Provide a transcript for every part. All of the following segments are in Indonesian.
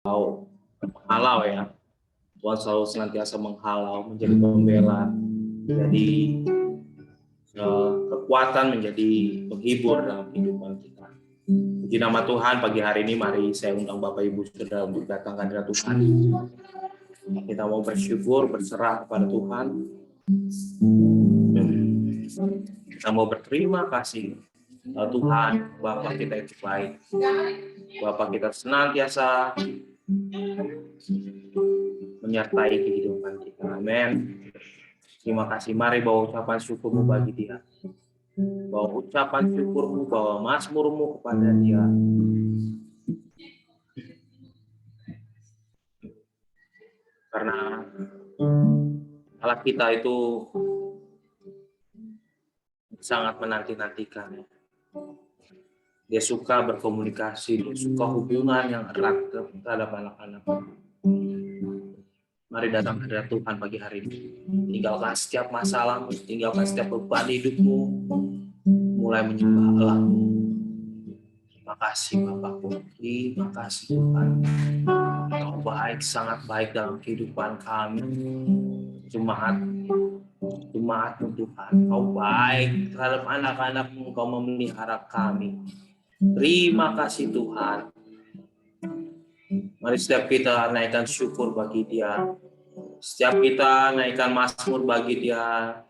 menghalau ya. Tuhan selalu senantiasa menghalau, menjadi pembela, menjadi kekuatan, menjadi penghibur dalam kehidupan kita. Puji nama Tuhan, pagi hari ini mari saya undang Bapak Ibu Saudara untuk datang ke hadirat Tuhan. Kita mau bersyukur, berserah kepada Tuhan. Kita mau berterima kasih Tuhan, Bapa kita itu baik. Bapa kita senantiasa menyertai kehidupan kita. Amin. Terima kasih. Mari bawa ucapan syukurmu bagi Dia. Bawa ucapan syukurmu, bawa mazmurmu kepada Dia. Karena Allah kita itu sangat menanti-nantikan. Dia suka berkomunikasi, dia suka hubungan yang erat terhadap anak-anak. Mari datang hadirat Tuhan pagi hari ini. Tinggalkan setiap masalah, tinggalkan setiap beban hidupmu, mulai menyembah Allah-mu. Terima kasih Bapakku, terima kasih Tuhan. Kau baik, sangat baik dalam kehidupan kami. Jemaat-mu Tuhan, Kau baik terhadap anak-anak-Mu, Kau memelihara kami. Terima kasih Tuhan. Mari setiap kita naikkan syukur bagi Dia. Setiap kita naikkan mazmur bagi Dia.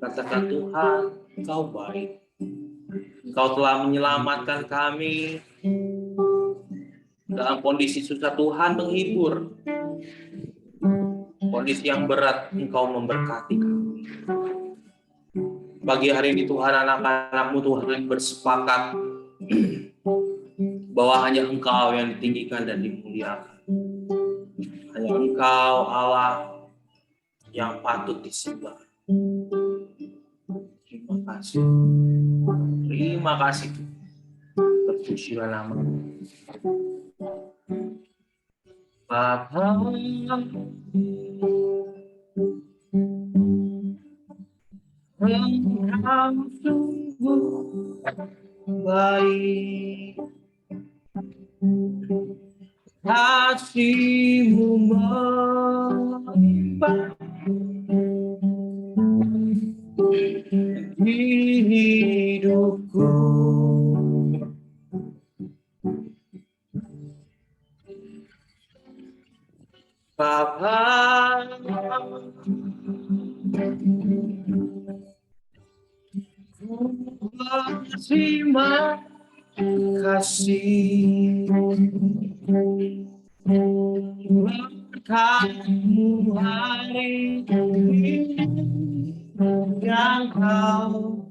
Katakan Tuhan, Kau baik. Kau telah menyelamatkan kami. Dalam kondisi susah Tuhan menghibur. Kondisi yang berat Engkau memberkati kami. Pagi hari ini Tuhan, anak-anak-Mu Tuhan bersepakat bahwa hanya Engkau yang ditinggikan dan dimuliakan. Hanya Engkau Allah yang patut disembah. Terima kasih. Terima kasih. Terpujilah nama-Mu. Bapa, Engkau sungguh baik, kasih-Mu melimpah di hidupku. Bapa, terima kasih berkat-Mu hari ini yang Kau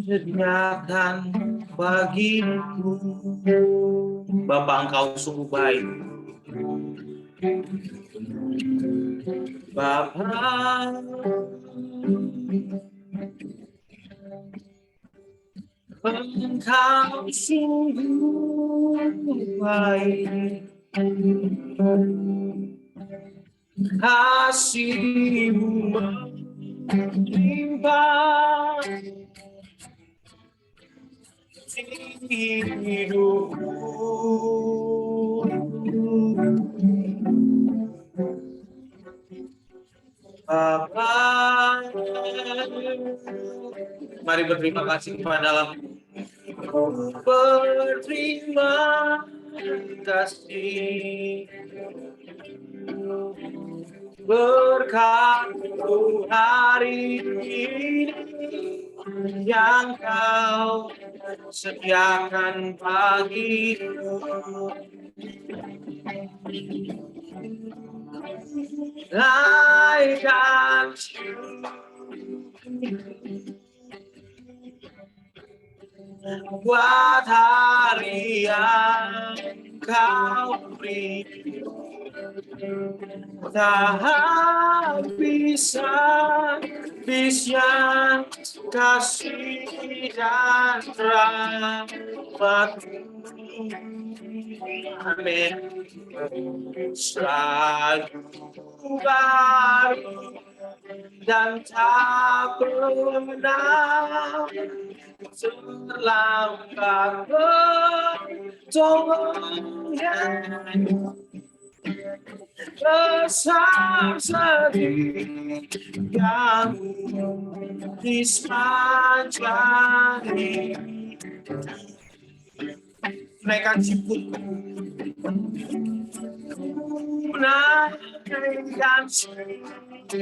sediakan bagiku. Bapa, Engkau sungguh baik. Bapa, Engkau sungguh baik, kasih-Mu melimpah di hidupku. Bapa, mari berterima kasih kepada Allah. Berterima kasih berkat-Mu hari ini yang Kau sediakan bagiku. Layan buat hari yang Kau beri, tak habisnya kasih dan rahmat-Mu. Amin. Selalu baru dan tak pernah terlambat bertolongnya. Besar setiamu di sepanjang hidup. Naikkan siputku, naikkan siputku,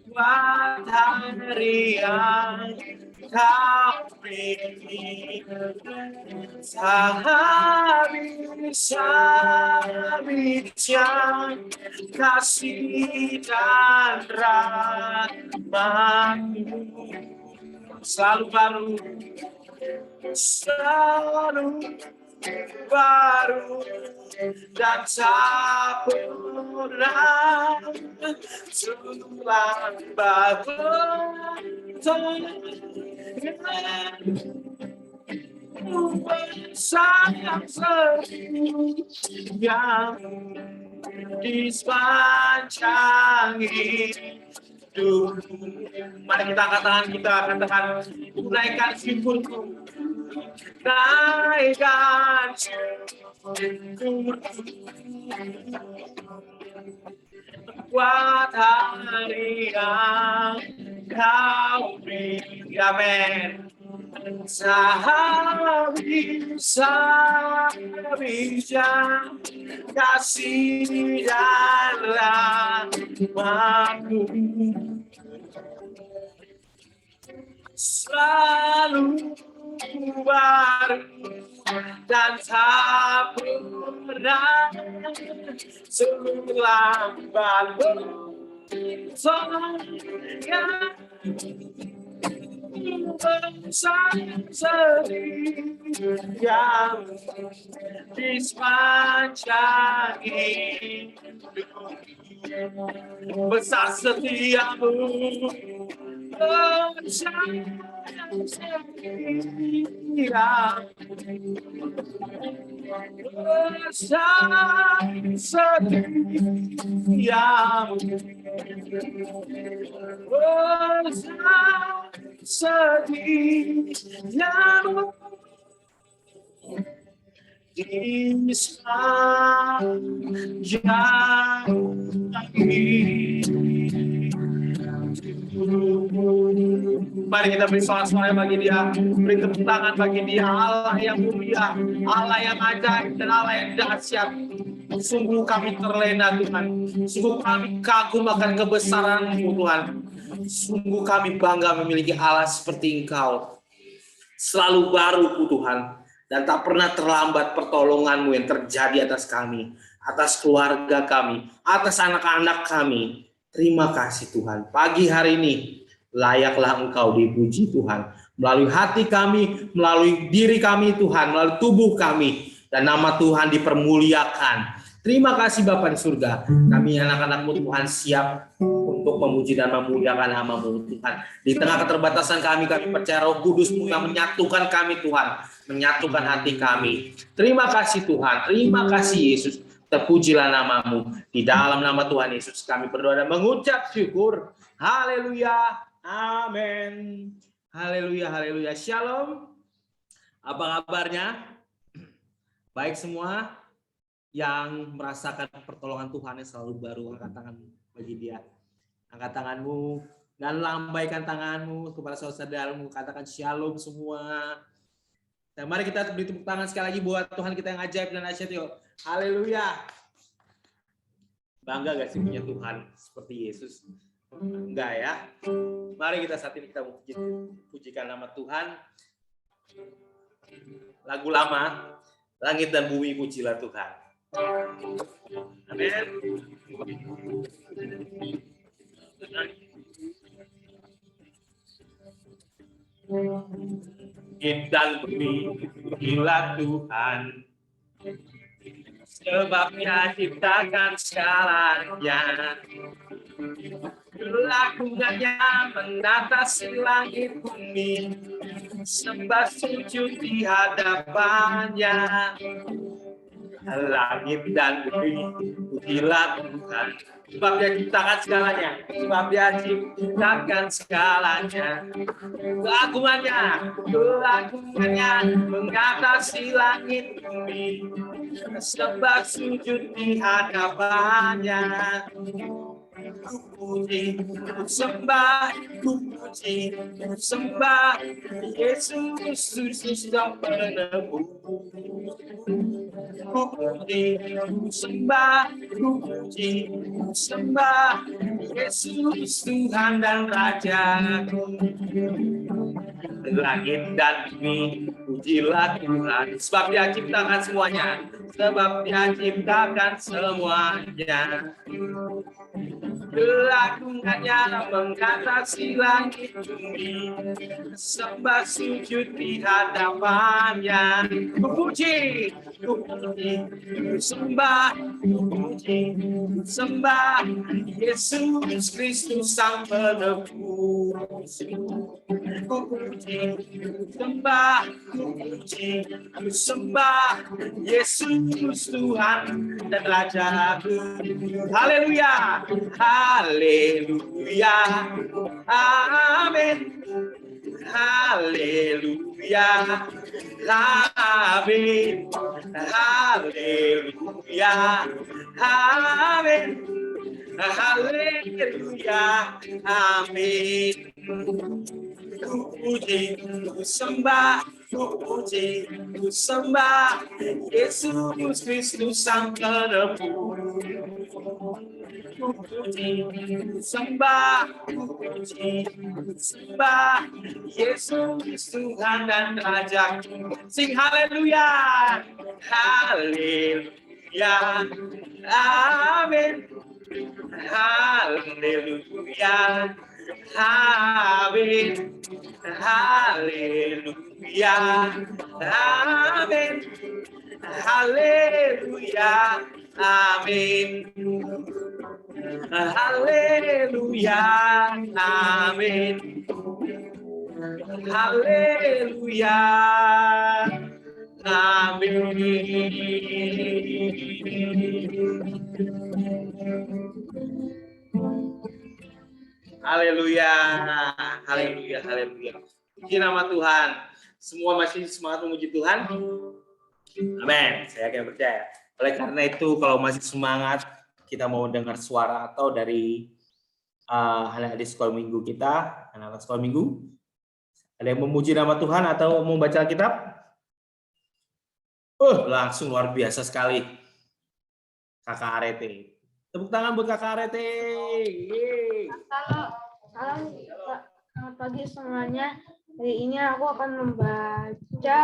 buat hari yang kau beri. Tak bisa bincang kasih dan rahmat-Mu. Selalu baru, selalu baru dan tak pernah terlambat sayang yang di sepanjang hidup. Mari kita angkat tangan kita, katakan, naikkan syukurku, naikkan syukurku buat hari yang kau beri. Amin. Tak bisa bincang kasih dan rahmat-Mu. Selalu baru dan tak pernah terlambat bertolongnya. Sayang yang di sepanjang hidup. Besar setiamu, sayang setia. Besar setiamu, besar setiamu di sepanjang hidup. Mari kita beri soal-soal bagi Dia, beri tepuk tangan bagi Dia. Allah yang mulia, Allah yang ajaib, dan Allah yang dahsyat. Sungguh kami terlena Tuhan, sungguh kami kagum akan kebesaran-Mu Tuhan. Sungguh kami bangga memiliki Allah seperti Engkau, selalu baru Tuhan, dan tak pernah terlambat pertolongan-Mu yang terjadi atas kami, atas keluarga kami, atas anak-anak kami. Terima kasih Tuhan. Pagi hari ini layaklah Engkau dipuji Tuhan, melalui hati kami, melalui diri kami Tuhan, melalui tubuh kami, dan nama Tuhan dipermuliakan. Terima kasih Bapa di surga. Kami anak-anak-Mu Tuhan siap untuk memuji dan memuliakan nama-Mu Tuhan. Di tengah keterbatasan kami percaya Roh Kudus-Mu yang menyatukan kami Tuhan, menyatukan hati kami. Terima kasih Tuhan, terima kasih Yesus. Terpujilah nama-Mu. Di dalam nama Tuhan Yesus kami berdoa dan mengucap syukur. Haleluya, amin. Haleluya, haleluya. Shalom. Apa kabarnya? Baik semua yang merasakan pertolongan Tuhan yang selalu baru, angkat tangan bagi Dia. Angkat tanganmu dan lambaikan tanganmu kepada saudara-saudaramu. Katakan shalom semua. Dan mari kita beri tepuk tangan sekali lagi buat Tuhan kita yang ajaib dan dahsyat yuk. Haleluya. Bangga gak sih punya Tuhan seperti Yesus? Enggak ya? Mari kita saat ini kita pujikan nama Tuhan. Lagu lama, langit dan bumi pujilah Tuhan. Amin. Dan bumi pujilah Tuhan, sebab Dia ciptakan segalanya. Lakukannya mengatasi langit bumi, sembah sujud di hadapannya. Langit dan bumi, pujilah Tuhan. Sebab Dia ciptakan segalanya, sebab Dia ciptakan segalanya. Keagungannya mengatasi langit bumi, sembah sujud di hadapannya. Ku puji, ku sembah, ku puji, ku sembah Yesus, Yesus yang penebus. Ku puji, ku sembah, ku puji, ku sembah Yesus Tuhan dan Rajaku. Langit dan bumi, pujilah Tuhan, sebab Dia ciptakan semuanya, sebab Dia ciptakan semuanya. Keagungannya mengatasi langit bumi, sembah sujud di hadapannya. Ku puji, ku sembah, ku puji, ku sembah Yesus Kristus Sang Penebus. Ku puji, ku sembah, ku puji, ku sembah Yesus Tuhan dan Rajaku. Haleluya, haleluya, amin, haleluya, amin, haleluya, amin, haleluya, amin. Ku puji, ku sembah, ku puji, ku sembah Yesus Kristus Sang Penebus. Ku puji, ku sembah, ku puji, ku sembah Yesus Tuhan dan Rajaku. Sing haleluya, haleluya, amin, haleluya, amin, haleluya, amin, haleluya, amin, haleluya, amin, haleluya, amin. Haleluya, haleluya, haleluya. Puji nama Tuhan. Semua masih semangat memuji Tuhan. Amin. Saya akan percaya. Oleh karena itu, kalau masih semangat, kita mau dengar suara atau dari anak-adik sekolah minggu kita, anak-anak sekolah minggu. Ada yang memuji nama Tuhan atau mau baca Alkitab? Langsung luar biasa sekali. Kakak Arete. Tepuk tangan buat Kakak Arete. Selamat pagi semuanya. Hari ini aku akan membaca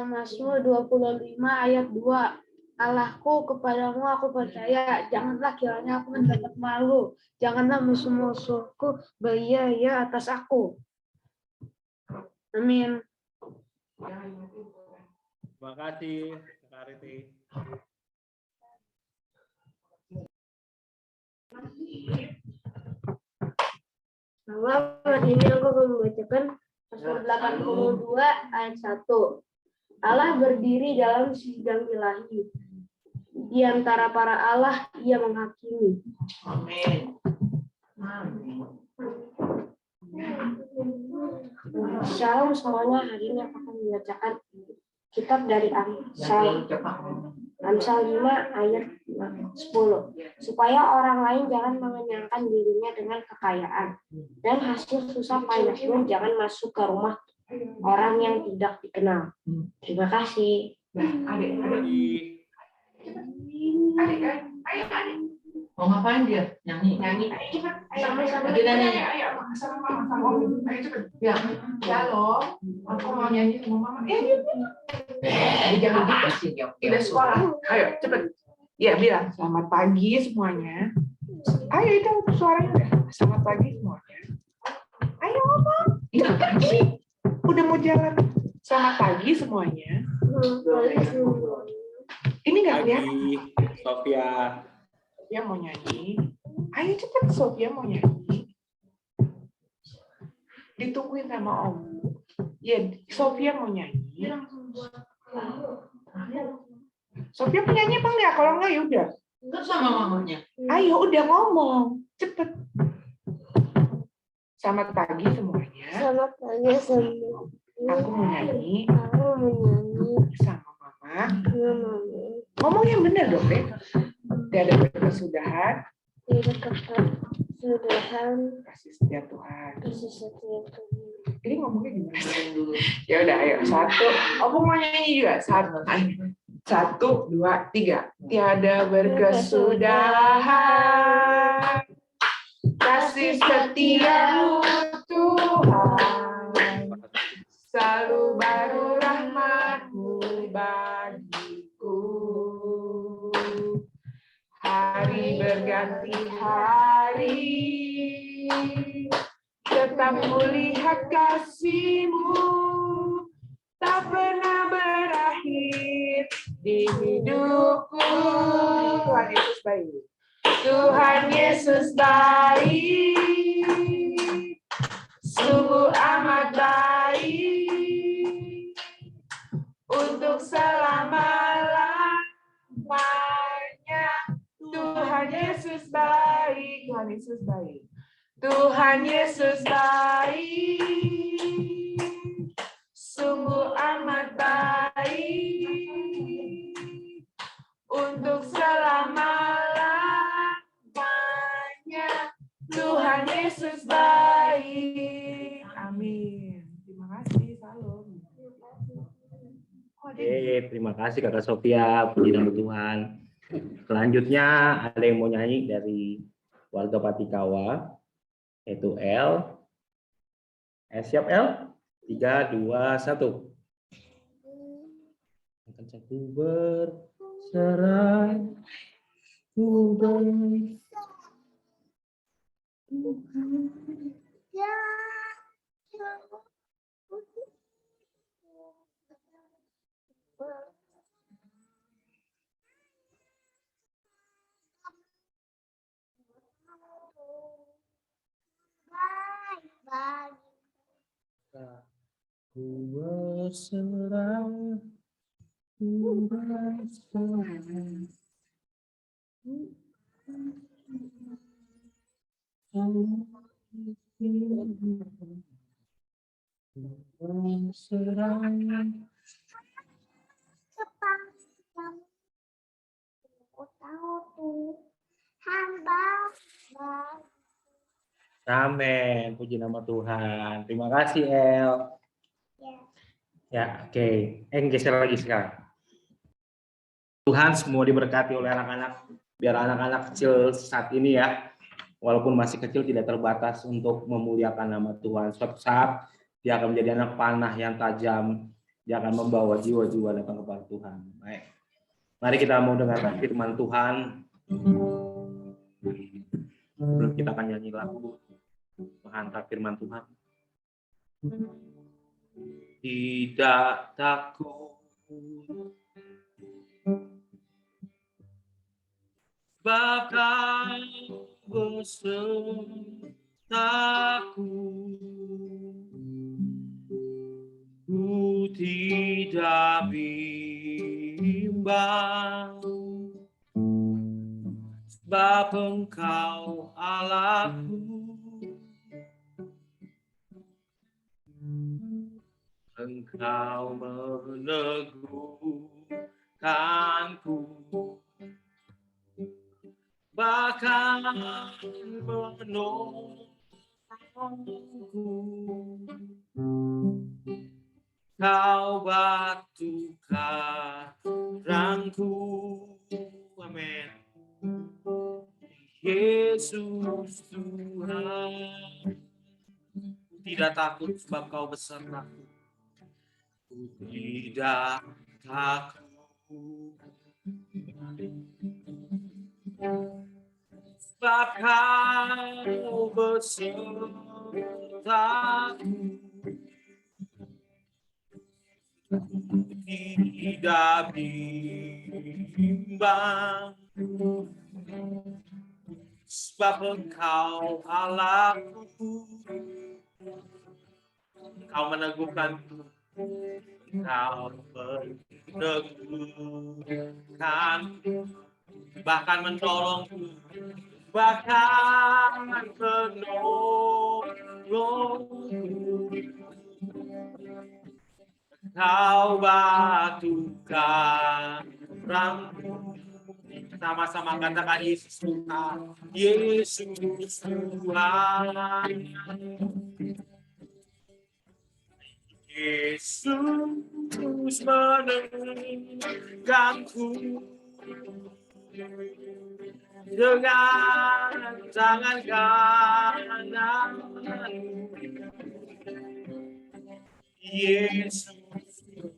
Mazmur 25 ayat 2. Allahku, kepadamu aku percaya, janganlah kiranya aku mendapat malu, janganlah musuh-musuhku beria-ia atas aku. Amin. Terima kasih, Kak Arete. Bahwa hari ini aku akan membacakan Mazmur 82 ayat 1. Allah berdiri dalam sidang ilahi. Di antara para Allah, Ia menghakimi. Amin. Shalom semuanya, hari ini aku akan membacakan kitab dari Amsal 5 ayat 10. Supaya orang lain jangan mengenyangkan dirinya dengan kekayaan, dan hasil susah payahnya jangan masuk ke rumah orang yang tidak dikenal. Terima kasih. Adik. Mau ngapain dia? Nyanyi. Sama-sama Kita nyanyi. Ayo, sama-sama. Ayo cepet. Ya. Halo. Aku mau nyanyi sama mama. Jangan gitu sih. Udah sekolah. Ayo, cepet. Ya, bilang selamat pagi semuanya. Ayo itu suaranya udah. Selamat pagi semuanya. Ayo ngomong. Itu pagi. Udah mau jalan. Selamat pagi semuanya. Ini nggak kelihatan. Sofia. Dia mau nyanyi. Ayo cepet, Sofia mau nyanyi. Ditungguin sama Om. Ya, Sofia mau nyanyi. Sofia penyanyi apa enggak? Kalau enggak ya udah. Enggak sama mamanya. Ayo udah ngomong, cepet. Selamat pagi semuanya. Selamat pagi semua. Aku mau nyanyi Aku menyanyi sama Mama. Mama. Ngomong yang benar dong, Dek. Tiada berkesudahan Tidak kesudahan kasih setia Tuhan. kasih setia Tuhan. Ini ngomongnya gimana dulu? Ya udah, ayo 1. Aku mau nyanyi juga. 1, 2, 3. Tiada berkesudahan kasih setiamu Tuhan, selalu baru rahmat-Mu bagiku. Hari berganti hari, tetap kulihat kasih-Mu, tak pernah berakhir di hidupku. Tuhan Yesus baik. Tuhan Yesus baik, sungguh amat baik, untuk selama-lamanya. Tuhan Yesus baik, Tuhan Yesus baik, Tuhan Yesus baik, sungguh amat baik, untuk selama-lamanya. Tuhan Yesus baik. Amin. Terima kasih. Salam. Oke, terima kasih Kakak Sofia, puji nama Tuhan. Selanjutnya ada yang mau nyanyi dari warga Patikawa, yaitu L. Siap L? 3, 2, 1. Akan satu berserah, ku berserah. Ku berserah, ku berserah. Amin, puji nama Tuhan. Terima kasih El. Ya, oke. Geser lagi sekarang. Tuhan semua diberkati oleh anak-anak. Biar anak-anak kecil saat ini ya, walaupun masih kecil tidak terbatas untuk memuliakan nama Tuhan. Suatu saat dia akan menjadi anak panah yang tajam. Dia akan membawa jiwa-jiwa datang kepada Tuhan. Baik. Mari kita mau dengarkan firman Tuhan. Sebelum kita akan nyanyi lagu menghantar firman Tuhan. Tidak takut, bahkan besertaku. Ku tidak bimbang, sebab Engkau Allahku. Engkau meneguhkanku, bahkan menolongku. Kau batu karangku. Amin. Yesus Tuhan, tidak takut sebab Kau besertaku. Tidak takut sebab Kau besertaku. Tidak bimbang, sebab Engkau Allahku. Engkau meneguhkanku, Engkau meneguhkanku, bahkan menolongku, bahkan menolongku. Engkau batu karangku. Sama-sama katakan Yesus Tuhan, Yesus Tuhan. Yesus menegangku dengan tangan kanan. Yesus memberiku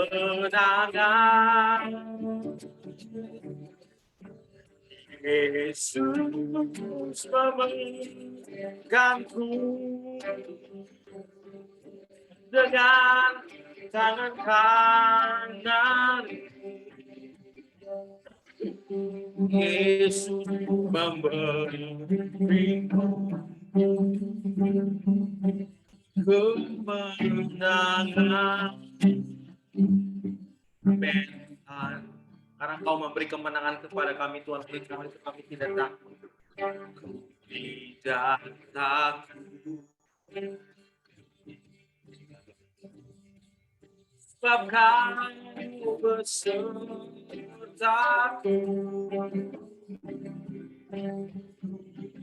kemenangan. Yesus memegangku dengan tangan kanan. Yesus memberiku kemenangan. Amen. Karena Kau memberi kemenangan kepada kami, Tuhan, kami tidak takut. Tidak takut. Sebab Kau besertaku.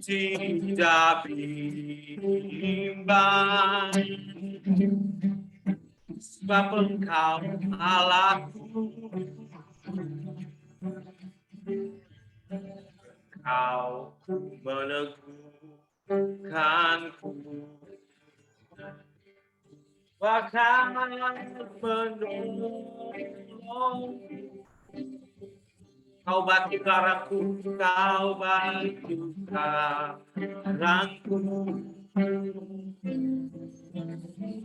Tidak bimbang. Sebab Engkau Allahku. Kau meneguhkanku, bahkan menolongku. Kau batu karangku, Kau batu karangku.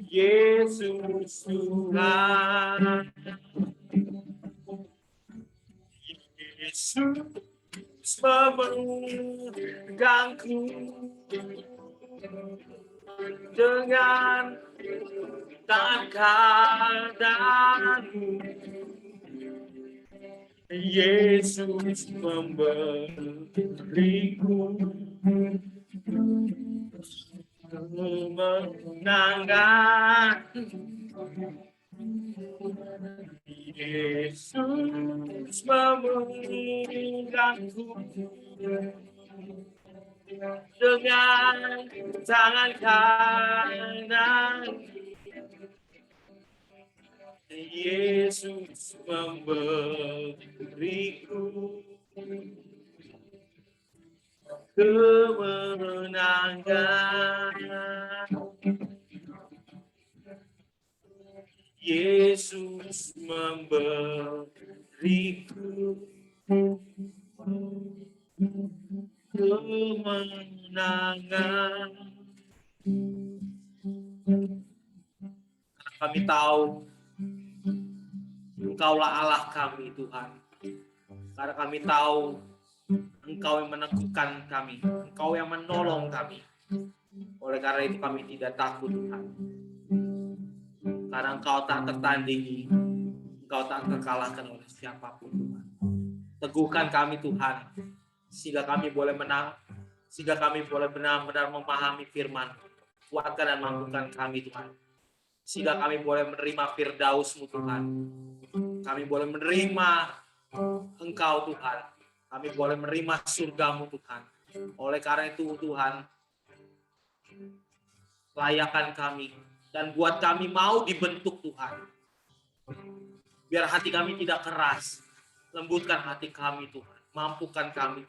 Yesus Tuhan. Yesus memegangku dengan tangan kananmu. Yesus memberiku kemenangan. Yesus memegangku dengan tangan kanan. Yesus memberiku kemenangan. Yesus memberiku kemenangan. Kami tahu Engkaulah Allah kami, Tuhan. Karena kami tahu Engkau yang meneguhkan kami, Engkau yang menolong kami. Oleh karena itu kami tidak takut, Tuhan. Karena Engkau tak tertandingi, Engkau tak terkalahkan oleh siapapun, Tuhan. Teguhkan kami, Tuhan, sehingga kami boleh menang, sehingga kami boleh benar-benar memahami firman. Kuatkan dan mampukan kami, Tuhan, sehingga kami boleh menerima firdaus-Mu, Tuhan. Kami boleh menerima Engkau, Tuhan. Kami boleh menerima surga-Mu, Tuhan. Oleh karena itu, Tuhan, layakan kami dan buat kami mau dibentuk, Tuhan. Biar hati kami tidak keras. Lembutkan hati kami, Tuhan. Mampukan kami.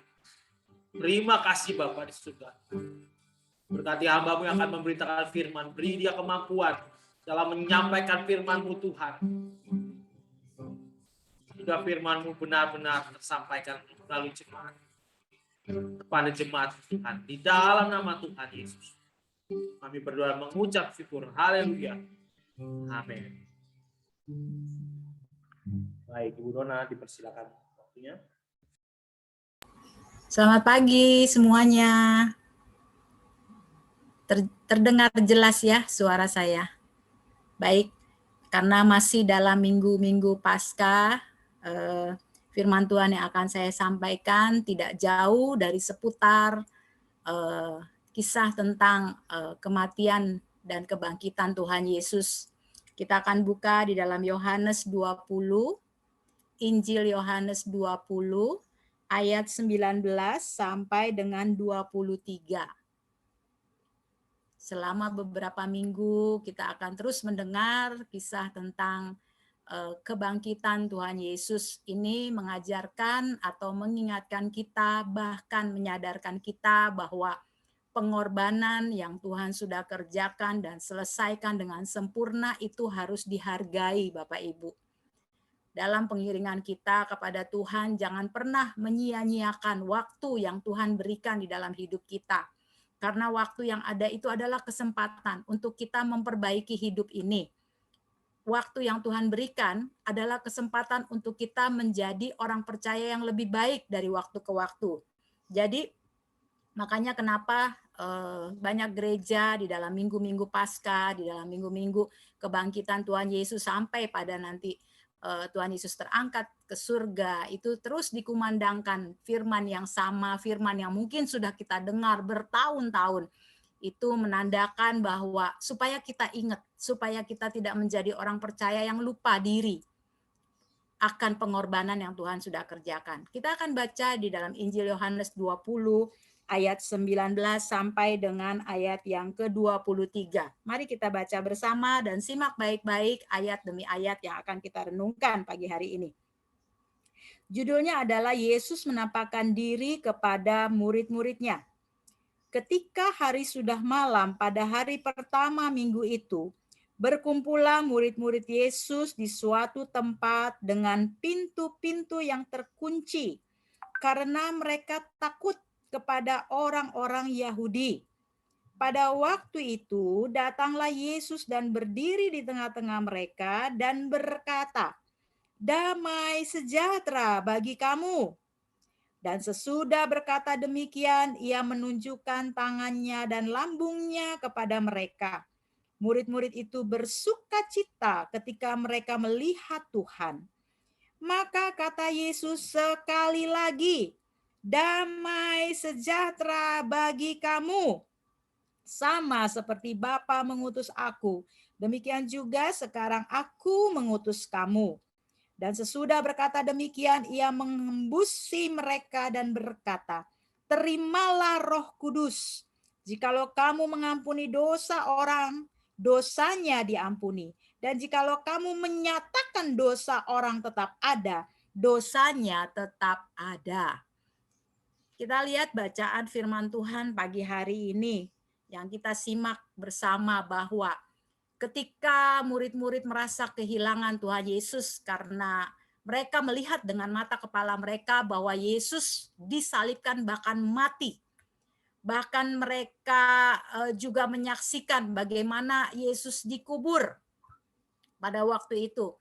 Terima kasih Bapa di surga. Berkati hamba-Mu yang akan memberitakan firman. Beri dia kemampuan dalam menyampaikan firman-Mu, Tuhan. Sehingga firman-Mu benar-benar tersampaikan melalui jemaat. Kepada jemaat Tuhan. Di dalam nama Tuhan Yesus. Kami berdoa mengucap syukur. Haleluya. Amin. Baik, Ibu Dona dipersilakan waktunya. Selamat pagi semuanya. Terdengar jelas ya suara saya. Baik, karena masih dalam minggu-minggu Paskah, firman Tuhan yang akan saya sampaikan tidak jauh dari seputar kisah tentang kematian dan kebangkitan Tuhan Yesus. Kita akan buka di dalam Yohanes 20, Injil Yohanes 20, ayat 19 sampai dengan 23. Selama beberapa minggu kita akan terus mendengar kisah tentang kebangkitan Tuhan Yesus. Ini mengajarkan atau mengingatkan kita, bahkan menyadarkan kita bahwa pengorbanan yang Tuhan sudah kerjakan dan selesaikan dengan sempurna itu harus dihargai, Bapak Ibu. Dalam pengiringan kita kepada Tuhan, jangan pernah menyia-nyiakan waktu yang Tuhan berikan di dalam hidup kita. Karena waktu yang ada itu adalah kesempatan untuk kita memperbaiki hidup ini. Waktu yang Tuhan berikan adalah kesempatan untuk kita menjadi orang percaya yang lebih baik dari waktu ke waktu. Jadi makanya kenapa banyak gereja di dalam minggu-minggu Paskah, di dalam minggu-minggu kebangkitan Tuhan Yesus sampai pada nanti Tuhan Yesus terangkat ke surga, itu terus dikumandangkan firman yang sama, firman yang mungkin sudah kita dengar bertahun-tahun. Itu menandakan bahwa supaya kita ingat, supaya kita tidak menjadi orang percaya yang lupa diri akan pengorbanan yang Tuhan sudah kerjakan. Kita akan baca di dalam Injil Yohanes 20 ayat 19 sampai dengan ayat yang ke-23. Mari kita baca bersama dan simak baik-baik ayat demi ayat yang akan kita renungkan pagi hari ini. Judulnya adalah Yesus menampakkan diri kepada murid-muridnya. Ketika hari sudah malam pada hari pertama minggu itu, berkumpullah murid-murid Yesus di suatu tempat dengan pintu-pintu yang terkunci, karena mereka takut kepada orang-orang Yahudi. Pada waktu itu datanglah Yesus dan berdiri di tengah-tengah mereka dan berkata, "Damai sejahtera bagi kamu." Dan sesudah berkata demikian, ia menunjukkan tangannya dan lambungnya kepada mereka. Murid-murid itu bersukacita ketika mereka melihat Tuhan. Maka kata Yesus sekali lagi, "Damai sejahtera bagi kamu. Sama seperti Bapa mengutus aku, demikian juga sekarang aku mengutus kamu." Dan sesudah berkata demikian, ia mengembusi mereka dan berkata, "Terimalah Roh Kudus. Jikalau kamu mengampuni dosa orang, dosanya diampuni. Dan jikalau kamu menyatakan dosa orang tetap ada, dosanya tetap ada." Kita lihat bacaan firman Tuhan pagi hari ini yang kita simak bersama, bahwa ketika murid-murid merasa kehilangan Tuhan Yesus karena mereka melihat dengan mata kepala mereka bahwa Yesus disalibkan bahkan mati. Bahkan mereka juga menyaksikan bagaimana Yesus dikubur pada waktu itu.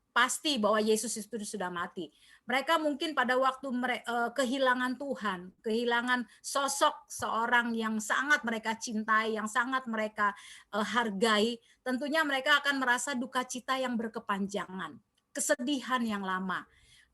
Pasti bahwa Yesus itu sudah mati. Mereka mungkin pada waktu kehilangan Tuhan, kehilangan sosok seorang yang sangat mereka cintai, yang sangat mereka hargai, tentunya mereka akan merasa duka cita yang berkepanjangan, kesedihan yang lama.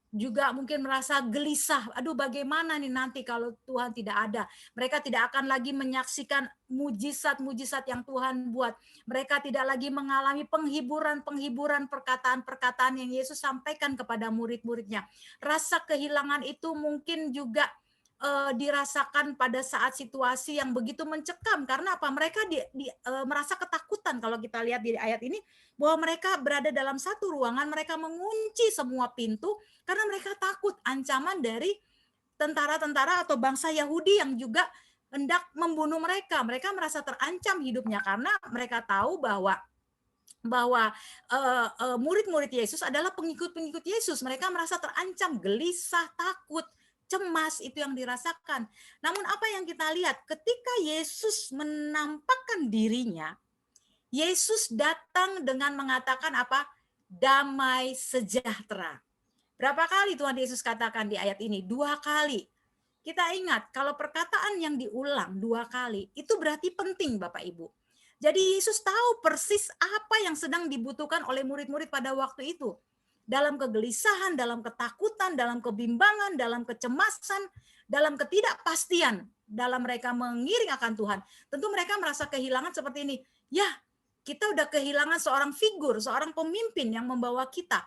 Juga mungkin merasa gelisah, aduh bagaimana nih nanti kalau Tuhan tidak ada. Mereka tidak akan lagi menyaksikan mujizat-mujizat yang Tuhan buat. Mereka tidak lagi mengalami penghiburan-penghiburan, perkataan-perkataan yang Yesus sampaikan kepada murid-muridnya. Rasa kehilangan itu mungkin juga dirasakan pada saat situasi yang begitu mencekam. Karena apa? Mereka merasa ketakutan. Kalau kita lihat di ayat ini, bahwa mereka berada dalam satu ruangan, mereka mengunci semua pintu karena mereka takut ancaman dari tentara-tentara atau bangsa Yahudi yang juga hendak membunuh mereka. Mereka merasa terancam hidupnya karena mereka tahu bahwa murid-murid Yesus adalah pengikut-pengikut Yesus. Mereka merasa terancam, gelisah, takut, cemas, itu yang dirasakan. Namun apa yang kita lihat ketika Yesus menampakkan dirinya, Yesus datang dengan mengatakan apa? damai sejahtera. Berapa kali Tuhan Yesus katakan di ayat ini? 2 kali. Kita ingat, kalau perkataan yang diulang 2 kali, itu berarti penting Bapak Ibu. Jadi Yesus tahu persis apa yang sedang dibutuhkan oleh murid-murid pada waktu itu. Dalam kegelisahan, dalam ketakutan, dalam kebimbangan, dalam kecemasan, dalam ketidakpastian, dalam mereka mengiring akan Tuhan. Tentu mereka merasa kehilangan seperti ini. Ya, kita udah kehilangan seorang figur, seorang pemimpin yang membawa kita.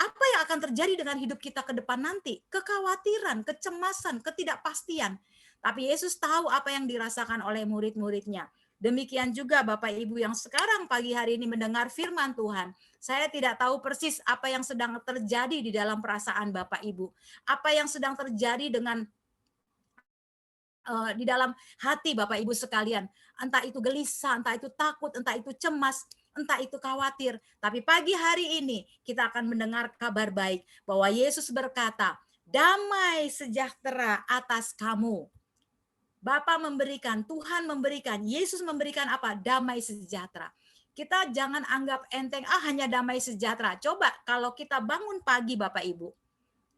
Apa yang akan terjadi dengan hidup kita ke depan nanti? Kekhawatiran, kecemasan, ketidakpastian. Tapi Yesus tahu apa yang dirasakan oleh murid-muridnya. Demikian juga Bapak Ibu yang sekarang pagi hari ini mendengar firman Tuhan. Saya tidak tahu persis apa yang sedang terjadi di dalam perasaan Bapak Ibu. Apa yang sedang terjadi dengan di dalam hati Bapak Ibu sekalian. Entah itu gelisah, entah itu takut, entah itu cemas, entah itu khawatir. Tapi pagi hari ini kita akan mendengar kabar baik bahwa Yesus berkata, damai sejahtera atas kamu. Bapa memberikan, Tuhan memberikan, Yesus memberikan apa? Damai sejahtera. Kita jangan anggap enteng, hanya damai sejahtera. Coba kalau kita bangun pagi Bapak Ibu,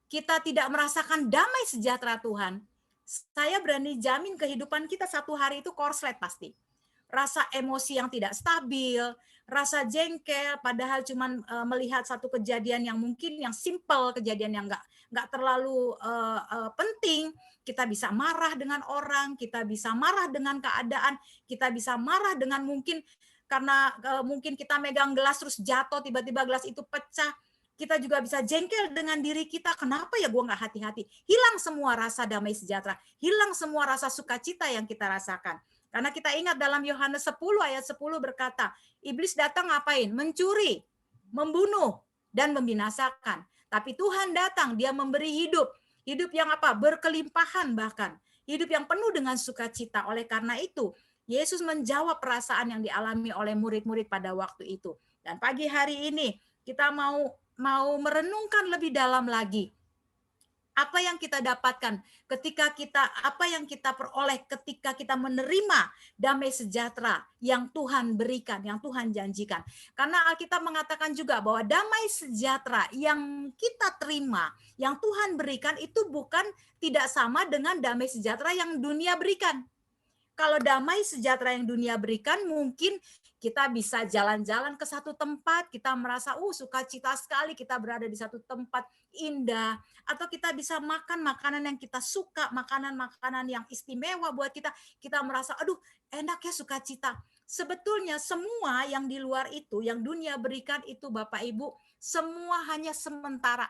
kita tidak merasakan damai sejahtera Tuhan, saya berani jamin kehidupan kita satu hari itu korslet pasti. Rasa emosi yang tidak stabil, rasa jengkel, padahal cuman melihat satu kejadian yang mungkin yang simple, kejadian yang nggak terlalu penting, kita bisa marah dengan orang, kita bisa marah dengan keadaan, kita bisa marah dengan mungkin karena mungkin kita megang gelas terus jatuh, tiba-tiba gelas itu pecah. Kita juga bisa jengkel dengan diri kita, kenapa ya gue nggak hati-hati? Hilang semua rasa damai sejahtera, hilang semua rasa sukacita yang kita rasakan. Karena kita ingat dalam Yohanes 10 ayat 10 berkata, iblis datang ngapain? Mencuri, membunuh, dan membinasakan. Tapi Tuhan datang, dia memberi hidup. Hidup yang apa? Berkelimpahan bahkan. Hidup yang penuh dengan sukacita. Oleh karena itu, Yesus menjawab perasaan yang dialami oleh murid-murid pada waktu itu. Dan pagi hari ini, kita mau merenungkan lebih dalam lagi apa yang kita dapatkan ketika kita, apa yang kita peroleh ketika kita menerima damai sejahtera yang Tuhan berikan, yang Tuhan janjikan. Karena Alkitab mengatakan juga bahwa damai sejahtera yang kita terima, yang Tuhan berikan itu bukan tidak sama dengan damai sejahtera yang dunia berikan. Kalau damai sejahtera yang dunia berikan, mungkin kita bisa jalan-jalan ke satu tempat, kita merasa sukacita sekali kita berada di satu tempat indah, atau kita bisa makan makanan yang kita suka, makanan-makanan yang istimewa buat kita, kita merasa aduh enak ya sukacita. Sebetulnya semua yang di luar itu, yang dunia berikan itu Bapak Ibu, semua hanya sementara.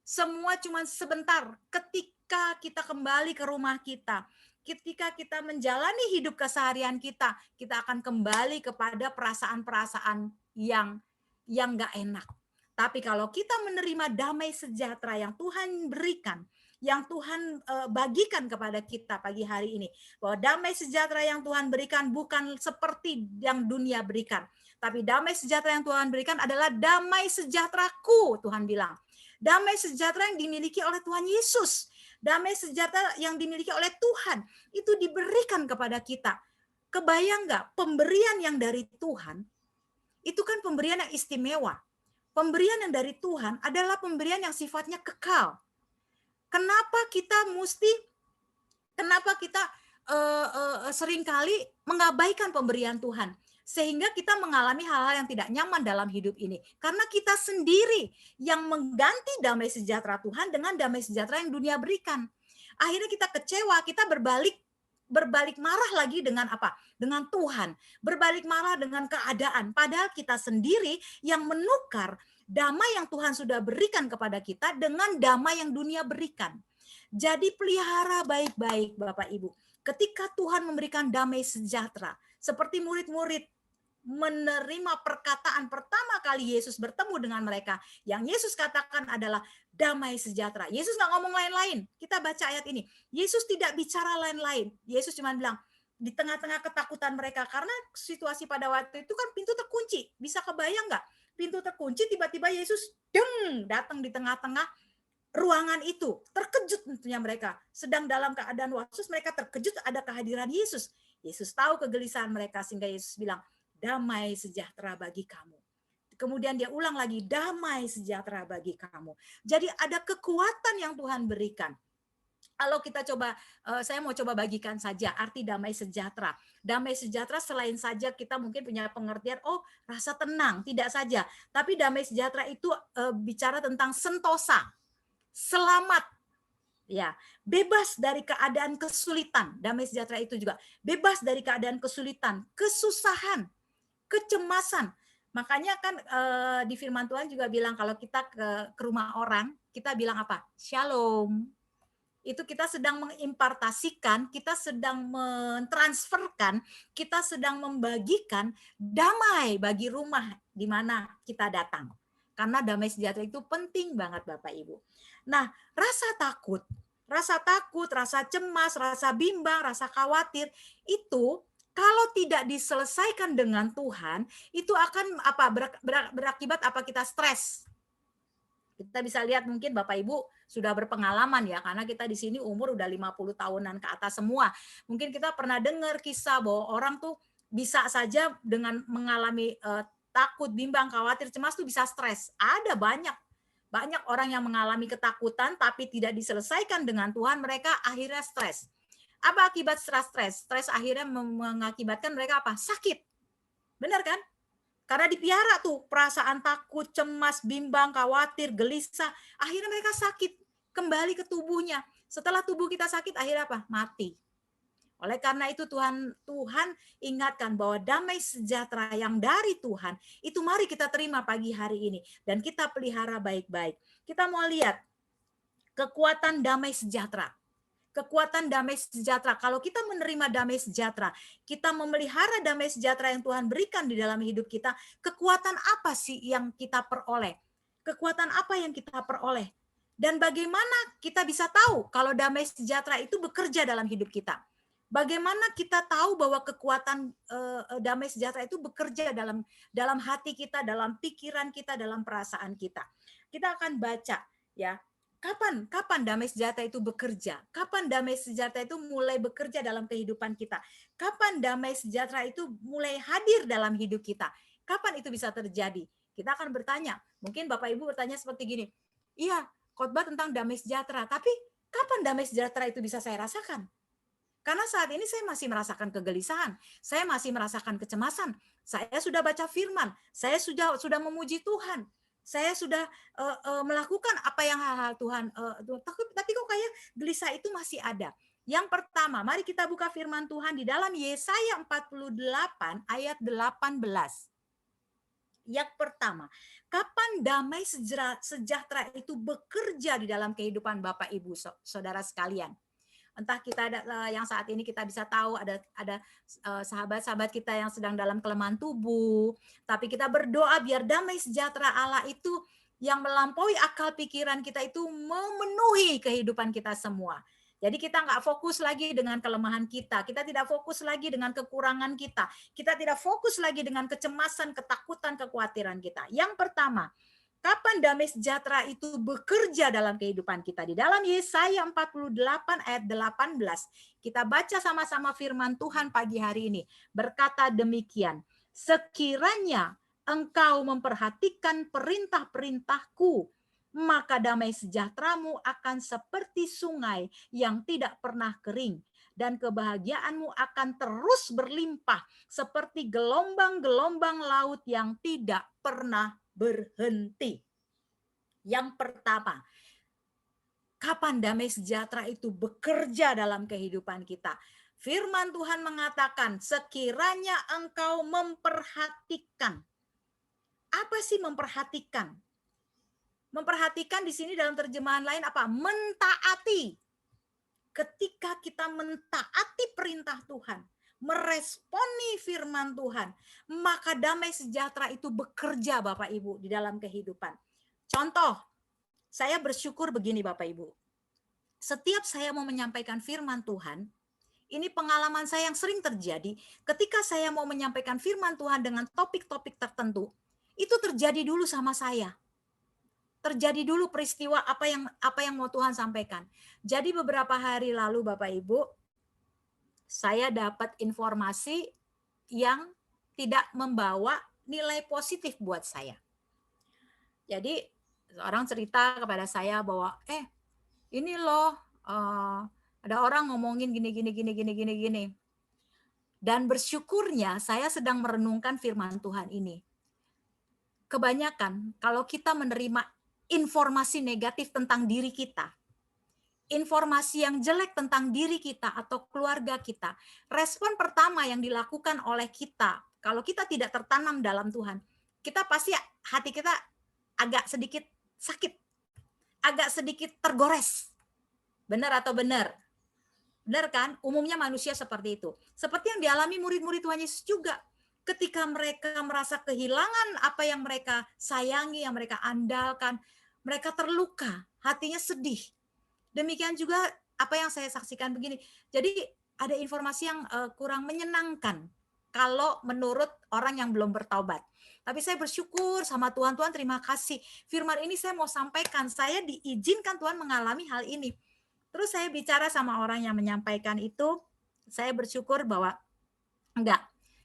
Semua cuma sebentar. Ketika kita kembali ke rumah kita, ketika kita menjalani hidup keseharian kita, kita akan kembali kepada perasaan-perasaan yang nggak enak. Tapi kalau kita menerima damai sejahtera yang Tuhan berikan, yang Tuhan bagikan kepada kita pagi hari ini, bahwa damai sejahtera yang Tuhan berikan bukan seperti yang dunia berikan, tapi damai sejahtera yang Tuhan berikan adalah damai sejahteraku, Tuhan bilang. Damai sejahtera yang dimiliki oleh Tuhan Yesus. Damai sejahtera yang dimiliki oleh Tuhan itu diberikan kepada kita. Kebayang nggak pemberian yang dari Tuhan itu kan pemberian yang istimewa. Pemberian yang dari Tuhan adalah pemberian yang sifatnya kekal. Kenapa kita seringkali mengabaikan pemberian Tuhan? Sehingga kita mengalami hal-hal yang tidak nyaman dalam hidup ini. Karena kita sendiri yang mengganti damai sejahtera Tuhan dengan damai sejahtera yang dunia berikan. Akhirnya kita kecewa, kita berbalik marah lagi dengan apa? Dengan Tuhan. Berbalik marah dengan keadaan. Padahal kita sendiri yang menukar damai yang Tuhan sudah berikan kepada kita dengan damai yang dunia berikan. Jadi pelihara baik-baik Bapak Ibu. Ketika Tuhan memberikan damai sejahtera, seperti murid-murid menerima perkataan pertama kali Yesus bertemu dengan mereka. Yang Yesus katakan adalah damai sejahtera. Yesus nggak ngomong lain-lain. Kita baca ayat ini. Yesus tidak bicara lain-lain. Yesus cuma bilang, di tengah-tengah ketakutan mereka, karena situasi pada waktu itu kan pintu terkunci. Bisa kebayang nggak? Pintu terkunci, tiba-tiba Yesus datang di tengah-tengah ruangan itu. Terkejut tentunya mereka. Sedang dalam keadaan was-was, mereka terkejut ada kehadiran Yesus. Yesus tahu kegelisahan mereka sehingga Yesus bilang, damai sejahtera bagi kamu. Kemudian dia ulang lagi, damai sejahtera bagi kamu. Jadi ada kekuatan yang Tuhan berikan. Kalau kita coba, saya mau coba bagikan saja arti damai sejahtera. Damai sejahtera selain saja kita mungkin punya pengertian, oh rasa tenang, tidak saja. Tapi damai sejahtera itu bicara tentang sentosa, selamat, ya, bebas dari keadaan kesulitan. Damai sejahtera itu juga bebas dari keadaan kesulitan, kesusahan, kecemasan. Makanya kan di firman Tuhan juga bilang kalau kita ke rumah orang, kita bilang apa? Shalom. Itu kita sedang mengimpartasikan, kita sedang mentransferkan, kita sedang membagikan damai bagi rumah di mana kita datang. Karena damai sejahtera itu penting banget Bapak Ibu. Nah, rasa takut, rasa cemas, rasa bimbang, rasa khawatir itu kalau tidak diselesaikan dengan Tuhan, itu akan berakibat apa? Kita stres. Kita bisa lihat mungkin Bapak Ibu sudah berpengalaman ya, karena kita di sini umur udah 50 tahunan ke atas semua. Mungkin kita pernah dengar kisah bahwa orang tuh bisa saja dengan mengalami takut, bimbang, khawatir, cemas tuh bisa stres. Ada banyak orang yang mengalami ketakutan tapi tidak diselesaikan dengan Tuhan, mereka akhirnya stres. Apa akibat stres? Stres akhirnya mengakibatkan mereka apa? Sakit. Benar kan? Karena dipiara tuh perasaan takut, cemas, bimbang, khawatir, gelisah. Akhirnya mereka sakit. Kembali ke tubuhnya. Setelah tubuh kita sakit, akhirnya apa? Mati. Oleh karena itu Tuhan ingatkan bahwa damai sejahtera yang dari Tuhan, itu mari kita terima pagi hari ini. Dan kita pelihara baik-baik. Kita mau lihat kekuatan damai sejahtera. Kekuatan damai sejahtera. Kalau kita menerima damai sejahtera, kita memelihara damai sejahtera yang Tuhan berikan di dalam hidup kita, kekuatan apa sih yang kita peroleh? Kekuatan apa yang kita peroleh? Dan bagaimana kita bisa tahu kalau damai sejahtera itu bekerja dalam hidup kita? Bagaimana kita tahu bahwa kekuatan damai sejahtera itu bekerja dalam hati kita, dalam pikiran kita, dalam perasaan kita? Kita akan baca ya. Kapan damai sejahtera itu bekerja? Kapan damai sejahtera itu mulai bekerja dalam kehidupan kita? Kapan damai sejahtera itu mulai hadir dalam hidup kita? Kapan itu bisa terjadi? Kita akan bertanya. Mungkin Bapak Ibu bertanya seperti gini. Iya, khotbah tentang damai sejahtera. Tapi kapan damai sejahtera itu bisa saya rasakan? Karena saat ini saya masih merasakan kegelisahan. Saya masih merasakan kecemasan. Saya sudah baca firman. Saya sudah memuji Tuhan. Saya sudah melakukan apa yang hal-hal Tuhan, tapi kok kayak gelisah itu masih ada. Yang pertama, mari kita buka firman Tuhan di dalam Yesaya 48 ayat 18. Yang pertama, kapan damai sejahtera itu bekerja di dalam kehidupan Bapak Ibu Saudara sekalian? Entah kita ada yang saat ini kita bisa tahu ada sahabat-sahabat kita yang sedang dalam kelemahan tubuh, tapi kita berdoa biar damai sejahtera Allah itu yang melampaui akal pikiran kita itu memenuhi kehidupan kita semua. Jadi kita nggak fokus lagi dengan kelemahan kita tidak fokus lagi dengan kekurangan kita tidak fokus lagi dengan kecemasan, ketakutan, kekhawatiran kita. Yang pertama, kapan damai sejahtera itu bekerja dalam kehidupan kita? Di dalam Yesaya 48 ayat 18. Kita baca sama-sama firman Tuhan pagi hari ini. Berkata demikian, sekiranya engkau memperhatikan perintah-perintahku, maka damai sejahteramu akan seperti sungai yang tidak pernah kering. Dan kebahagiaanmu akan terus berlimpah seperti gelombang-gelombang laut yang tidak pernah berhenti. Yang pertama, kapan damai sejahtera itu bekerja dalam kehidupan kita? Firman Tuhan mengatakan, sekiranya engkau memperhatikan. Apa sih memperhatikan? Memperhatikan di sini dalam terjemahan lain apa? Mentaati. Ketika kita mentaati perintah Tuhan, meresponi firman Tuhan, maka damai sejahtera itu bekerja Bapak Ibu di dalam kehidupan. Contoh, saya bersyukur begini Bapak Ibu. Setiap saya mau menyampaikan firman Tuhan, ini pengalaman saya yang sering terjadi, ketika saya mau menyampaikan firman Tuhan dengan topik-topik tertentu, itu terjadi dulu sama saya. Terjadi dulu peristiwa apa yang mau Tuhan sampaikan. Jadi beberapa hari lalu Bapak Ibu, saya dapat informasi yang tidak membawa nilai positif buat saya. Jadi orang cerita kepada saya bahwa ini loh ada orang ngomongin gini. Dan bersyukurnya saya sedang merenungkan firman Tuhan ini. Kebanyakan kalau kita menerima informasi negatif tentang diri kita, informasi yang jelek tentang diri kita atau keluarga kita, respon pertama yang dilakukan oleh kita, kalau kita tidak tertanam dalam Tuhan, kita pasti hati kita agak sedikit sakit, agak sedikit tergores. Benar atau benar? Benar kan? Umumnya manusia seperti itu. Seperti yang dialami murid-murid Tuhan Yesus juga. Ketika mereka merasa kehilangan apa yang mereka sayangi, yang mereka andalkan, mereka terluka, hatinya sedih. Demikian juga apa yang saya saksikan begini. Jadi ada informasi yang kurang menyenangkan kalau menurut orang yang belum bertaubat. Tapi saya bersyukur sama Tuhan, Tuhan terima kasih. Firman ini saya mau sampaikan, saya diizinkan Tuhan mengalami hal ini. Terus saya bicara sama orang yang menyampaikan itu, saya bersyukur bahwa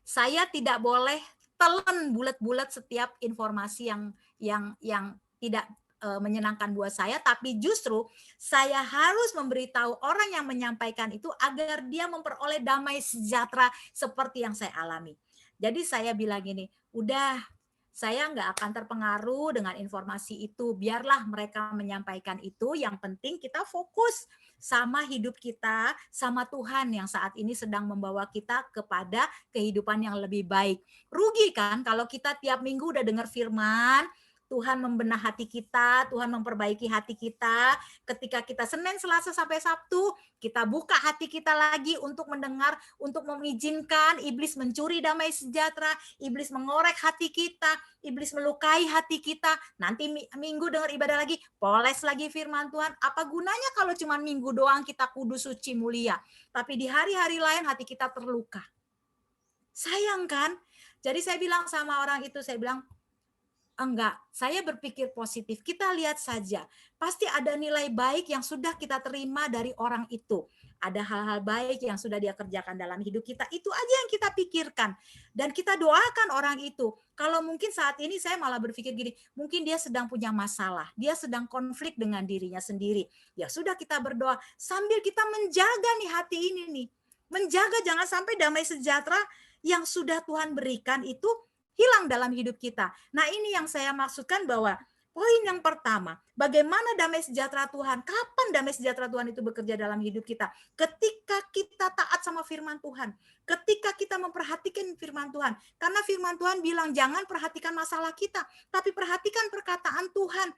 saya tidak boleh telan bulat-bulat setiap informasi yang tidak menyenangkan buat saya, tapi justru saya harus memberitahu orang yang menyampaikan itu agar dia memperoleh damai sejahtera seperti yang saya alami. Jadi saya bilang gini, udah saya nggak akan terpengaruh dengan informasi itu, biarlah mereka menyampaikan itu, yang penting kita fokus sama hidup kita, sama Tuhan yang saat ini sedang membawa kita kepada kehidupan yang lebih baik. Rugi kan kalau kita tiap minggu udah dengar firman, Tuhan membenah hati kita, Tuhan memperbaiki hati kita. Ketika kita Senin, Selasa, sampai Sabtu, kita buka hati kita lagi untuk mendengar, untuk mengizinkan iblis mencuri damai sejahtera, iblis mengorek hati kita, iblis melukai hati kita. Nanti minggu dengar ibadah lagi, poles lagi firman Tuhan. Apa gunanya kalau cuma minggu doang kita kudus, suci, mulia, tapi di hari-hari lain hati kita terluka? Sayang kan? Jadi saya bilang sama orang itu, saya bilang, enggak, saya berpikir positif. Kita lihat saja, pasti ada nilai baik yang sudah kita terima dari orang itu. Ada hal-hal baik yang sudah dia kerjakan dalam hidup kita. Itu aja yang kita pikirkan. Dan kita doakan orang itu. Kalau mungkin saat ini saya malah berpikir gini, mungkin dia sedang punya masalah. Dia sedang konflik dengan dirinya sendiri. Ya sudah, kita berdoa sambil kita menjaga nih hati ini nih. Menjaga jangan sampai damai sejahtera yang sudah Tuhan berikan itu hilang dalam hidup kita. Nah, ini yang saya maksudkan bahwa poin yang pertama, bagaimana damai sejahtera Tuhan? Kapan damai sejahtera Tuhan itu bekerja dalam hidup kita? Ketika kita taat sama firman Tuhan. Ketika kita memperhatikan firman Tuhan. Karena firman Tuhan bilang jangan perhatikan masalah kita, tapi perhatikan perkataan Tuhan.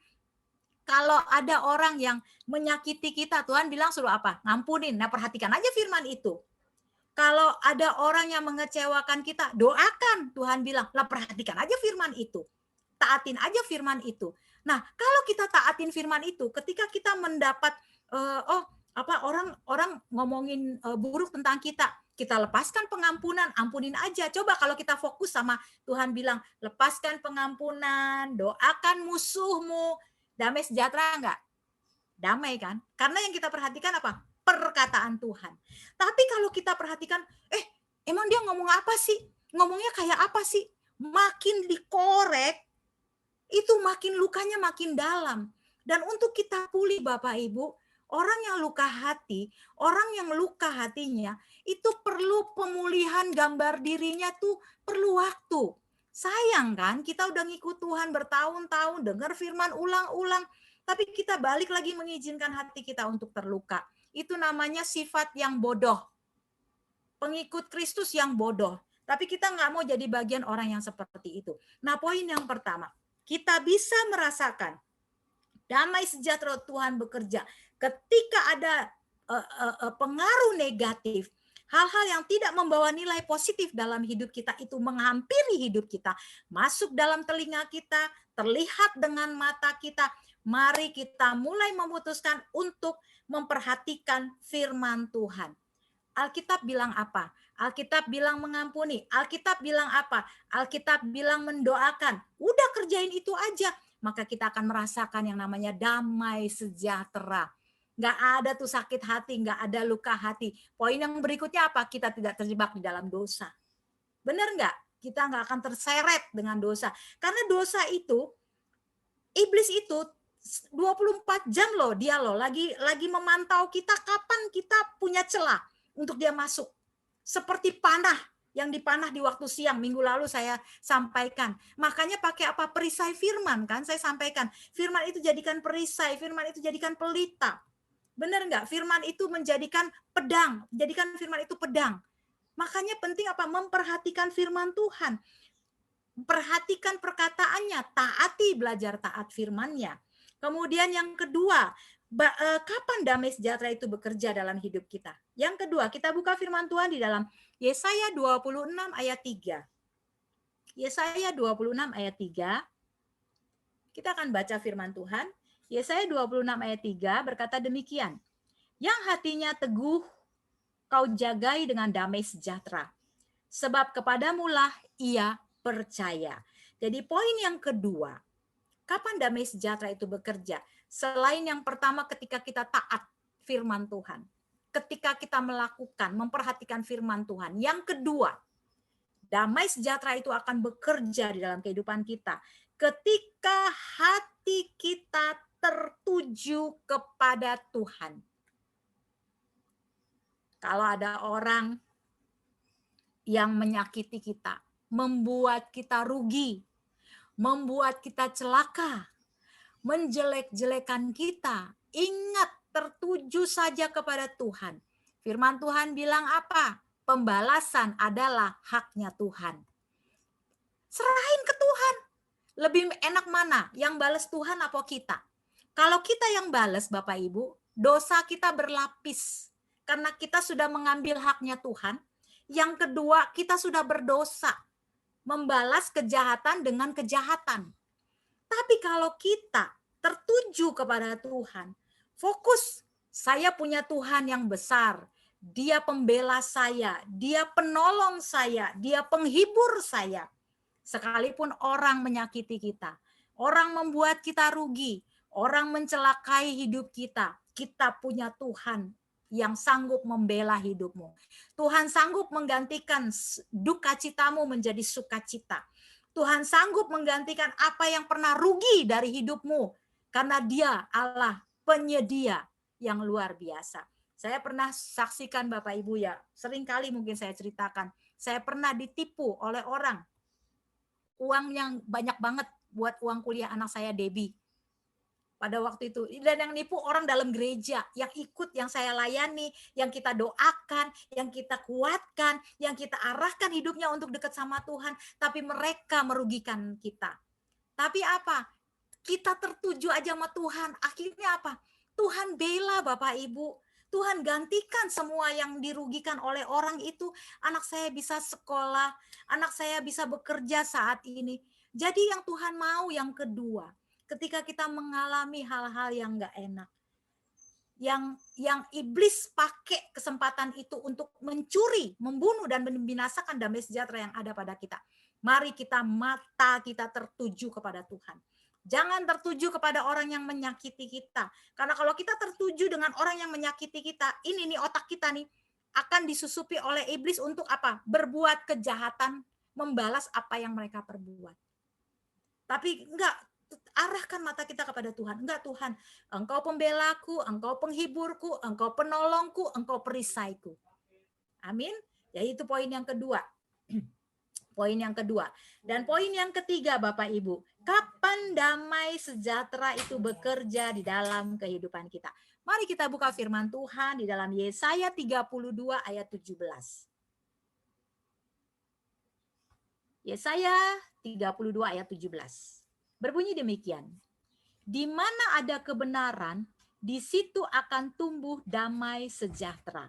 Kalau ada orang yang menyakiti kita, Tuhan bilang suruh apa? Ngampunin. Nah, perhatikan aja firman itu. Kalau ada orang yang mengecewakan kita, doakan. Tuhan bilang, lah perhatikan aja firman itu. Taatin aja firman itu. Nah, kalau kita taatin firman itu, ketika kita mendapat orang ngomongin buruk tentang kita, kita lepaskan pengampunan, ampunin aja. Coba kalau kita fokus sama Tuhan bilang, lepaskan pengampunan, doakan musuhmu, damai sejahtera enggak? Damai kan? Karena yang kita perhatikan apa? Perkataan Tuhan. Tapi kalau kita perhatikan, emang dia ngomong apa sih? Ngomongnya kayak apa sih? Makin dikorek, itu makin lukanya makin dalam. Dan untuk kita pulih Bapak Ibu, orang yang luka hati, orang yang luka hatinya, itu perlu pemulihan gambar dirinya tuh perlu waktu. Sayang kan, kita udah ngikut Tuhan bertahun-tahun, dengar firman ulang-ulang, tapi kita balik lagi mengizinkan hati kita untuk terluka. Itu namanya sifat yang bodoh. Pengikut Kristus yang bodoh. Tapi kita nggak mau jadi bagian orang yang seperti itu. Nah, poin yang pertama, kita bisa merasakan damai sejahtera Tuhan bekerja ketika ada pengaruh negatif, hal-hal yang tidak membawa nilai positif dalam hidup kita itu menghampiri hidup kita, masuk dalam telinga kita, terlihat dengan mata kita. Mari kita mulai memutuskan untuk memperhatikan firman Tuhan. Alkitab bilang apa? Alkitab bilang mengampuni. Alkitab bilang apa? Alkitab bilang mendoakan. Udah kerjain itu aja. Maka kita akan merasakan yang namanya damai sejahtera. Nggak ada tuh sakit hati, nggak ada luka hati. Poin yang berikutnya apa? Kita tidak terjebak di dalam dosa. Benar nggak? Kita nggak akan terseret dengan dosa. Karena dosa itu iblis itu 24 jam loh dia loh lagi memantau kita kapan kita punya celah untuk dia masuk. Seperti panah yang dipanah di waktu siang, minggu lalu saya sampaikan. Makanya pakai apa? Perisai firman kan saya sampaikan. Firman itu jadikan perisai, firman itu jadikan pelita. Benar enggak? Firman itu menjadikan pedang, jadikan firman itu pedang. Makanya penting apa? Memperhatikan firman Tuhan. Perhatikan perkataannya, taati, belajar taat firman-Nya. Kemudian yang kedua, kapan damai sejahtera itu bekerja dalam hidup kita? Yang kedua, kita buka firman Tuhan di dalam Yesaya 26 ayat 3. Yesaya 26 ayat 3. Kita akan baca firman Tuhan. Yesaya 26 ayat 3 berkata demikian. Yang hatinya teguh, kau jagai dengan damai sejahtera. Sebab kepadamulah ia percaya. Jadi poin yang kedua, kapan damai sejahtera itu bekerja? Selain yang pertama ketika kita taat firman Tuhan. Ketika kita melakukan, memperhatikan firman Tuhan. Yang kedua, damai sejahtera itu akan bekerja di dalam kehidupan kita. Ketika hati kita tertuju kepada Tuhan. Kalau ada orang yang menyakiti kita, membuat kita rugi, membuat kita celaka, menjelek-jelekan kita, ingat tertuju saja kepada Tuhan. Firman Tuhan bilang apa? Pembalasan adalah haknya Tuhan. Serahin ke Tuhan. Lebih enak mana? Yang balas Tuhan apa kita? Kalau kita yang balas Bapak Ibu, dosa kita berlapis. Karena kita sudah mengambil haknya Tuhan. Yang kedua, kita sudah berdosa. Membalas kejahatan dengan kejahatan. Tapi kalau kita tertuju kepada Tuhan, fokus, saya punya Tuhan yang besar. Dia pembela saya, dia penolong saya, dia penghibur saya. Sekalipun orang menyakiti kita, orang membuat kita rugi, orang mencelakai hidup kita, kita punya Tuhan yang sanggup membela hidupmu. Tuhan sanggup menggantikan duka citamu menjadi sukacita. Tuhan sanggup menggantikan apa yang pernah rugi dari hidupmu. Karena dia Allah penyedia yang luar biasa. Saya pernah saksikan Bapak Ibu ya, sering kali mungkin saya ceritakan. Saya pernah ditipu oleh orang. Uang yang banyak banget buat uang kuliah anak saya Debbie. Pada waktu itu. Dan yang nipu orang dalam gereja, yang ikut, yang saya layani, yang kita doakan, yang kita kuatkan, yang kita arahkan hidupnya untuk dekat sama Tuhan. Tapi mereka merugikan kita. Tapi apa? Kita tertuju aja sama Tuhan. Akhirnya apa? Tuhan bela Bapak Ibu. Tuhan gantikan semua yang dirugikan oleh orang itu. Anak saya bisa sekolah, anak saya bisa bekerja saat ini. Jadi yang Tuhan mau yang kedua, ketika kita mengalami hal-hal yang enggak enak, yang iblis pakai kesempatan itu untuk mencuri, membunuh dan membinasakan damai sejahtera yang ada pada kita. Mari mata kita tertuju kepada Tuhan. Jangan tertuju kepada orang yang menyakiti kita. Karena kalau kita tertuju dengan orang yang menyakiti kita, ini nih otak kita nih akan disusupi oleh iblis untuk apa? Berbuat kejahatan, membalas apa yang mereka perbuat. Tapi enggak, arahkan mata kita kepada Tuhan. Enggak Tuhan, Engkau pembelaku, Engkau penghiburku, Engkau penolongku, Engkau perisaiku. Amin. Ya itu poin yang kedua. Poin yang kedua. Dan poin yang ketiga Bapak Ibu, kapan damai sejahtera itu bekerja di dalam kehidupan kita? Mari kita buka firman Tuhan di dalam Yesaya 32 ayat 17. Yesaya 32 ayat 17. Berbunyi demikian. Di mana ada kebenaran, di situ akan tumbuh damai sejahtera.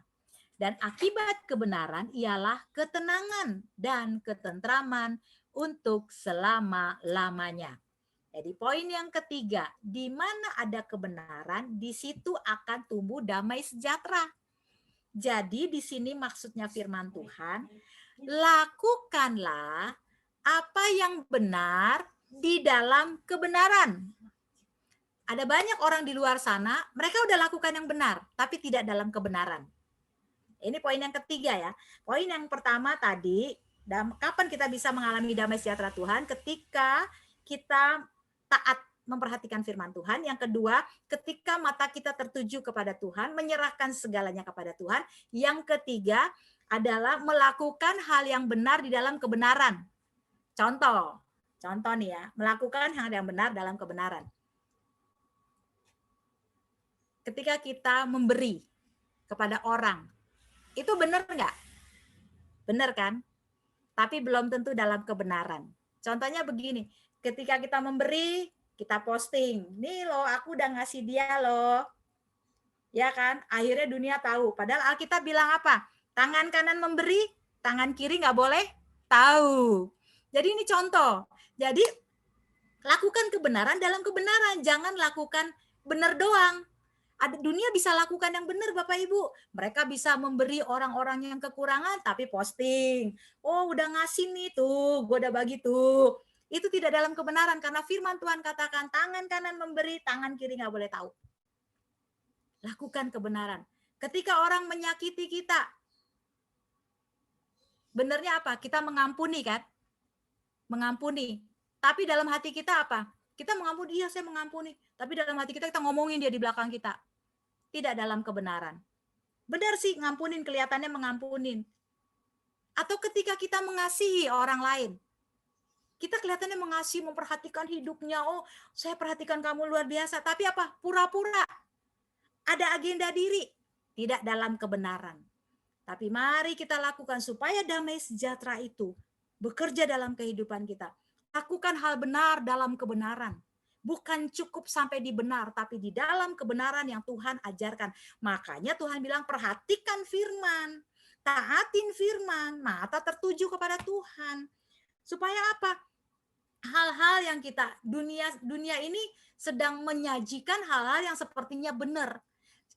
Dan akibat kebenaran ialah ketenangan dan ketentraman untuk selama-lamanya. Jadi poin yang ketiga, di mana ada kebenaran, di situ akan tumbuh damai sejahtera. Jadi di sini maksudnya firman Tuhan, lakukanlah apa yang benar di dalam kebenaran. Ada banyak orang di luar sana, mereka udah lakukan yang benar, tapi tidak dalam kebenaran. Ini poin yang ketiga ya. Poin yang pertama tadi, kapan kita bisa mengalami damai sejahtera Tuhan? Ketika kita taat memperhatikan firman Tuhan. Yang kedua, ketika mata kita tertuju kepada Tuhan, menyerahkan segalanya kepada Tuhan. Yang ketiga adalah melakukan hal yang benar di dalam kebenaran. Contoh nih ya, melakukan hal yang benar dalam kebenaran. Ketika kita memberi kepada orang, itu benar nggak? Benar kan? Tapi belum tentu dalam kebenaran. Contohnya begini, ketika kita memberi, kita posting. Nih loh, aku udah ngasih dia loh. Ya kan? Akhirnya dunia tahu. Padahal Alkitab bilang apa? Tangan kanan memberi, tangan kiri nggak boleh tahu. Jadi ini contoh. Jadi lakukan kebenaran dalam kebenaran. Jangan lakukan benar doang. Dunia bisa lakukan yang benar Bapak Ibu. Mereka bisa memberi orang-orang yang kekurangan tapi posting. Oh udah ngasih nih tuh, gue udah bagi tuh. Itu tidak dalam kebenaran karena firman Tuhan katakan tangan kanan memberi, tangan kiri nggak boleh tahu. Lakukan kebenaran. Ketika orang menyakiti kita, benernya apa? Kita mengampuni kan? Mengampuni. Tapi dalam hati kita apa? Kita mengampuni, iya saya mengampuni. Tapi dalam hati kita ngomongin dia di belakang kita. Tidak dalam kebenaran. Benar sih ngampunin, kelihatannya mengampunin. Atau ketika kita mengasihi orang lain. Kita kelihatannya mengasihi, memperhatikan hidupnya. Oh, saya perhatikan kamu luar biasa. Tapi apa? Pura-pura. Ada agenda diri. Tidak dalam kebenaran. Tapi mari kita lakukan supaya damai sejahtera itu bekerja dalam kehidupan kita. Lakukan hal benar dalam kebenaran. Bukan cukup sampai di benar, tapi di dalam kebenaran yang Tuhan ajarkan. Makanya Tuhan bilang perhatikan firman, taatin firman, mata tertuju kepada Tuhan. Supaya apa? Hal-hal yang kita, dunia ini sedang menyajikan hal-hal yang sepertinya benar.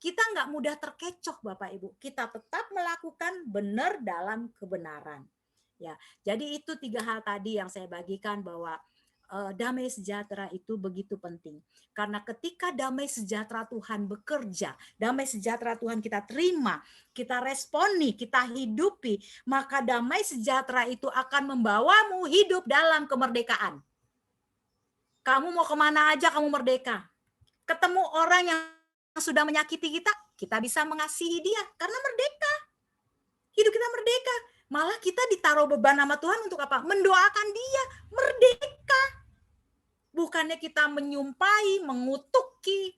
Kita nggak mudah terkecoh Bapak Ibu. Kita tetap melakukan benar dalam kebenaran. Ya, jadi itu 3 hal tadi yang saya bagikan bahwa damai sejahtera itu begitu penting. Karena ketika damai sejahtera Tuhan bekerja, damai sejahtera Tuhan kita terima, kita responi, kita hidupi, maka damai sejahtera itu akan membawamu hidup dalam kemerdekaan. Kamu mau kemana aja kamu merdeka. Ketemu orang yang sudah menyakiti kita, kita bisa mengasihi dia karena merdeka. Hidup kita merdeka. Malah kita ditaruh beban sama Tuhan untuk apa? Mendoakan dia merdeka. Bukannya kita menyumpai, mengutuki,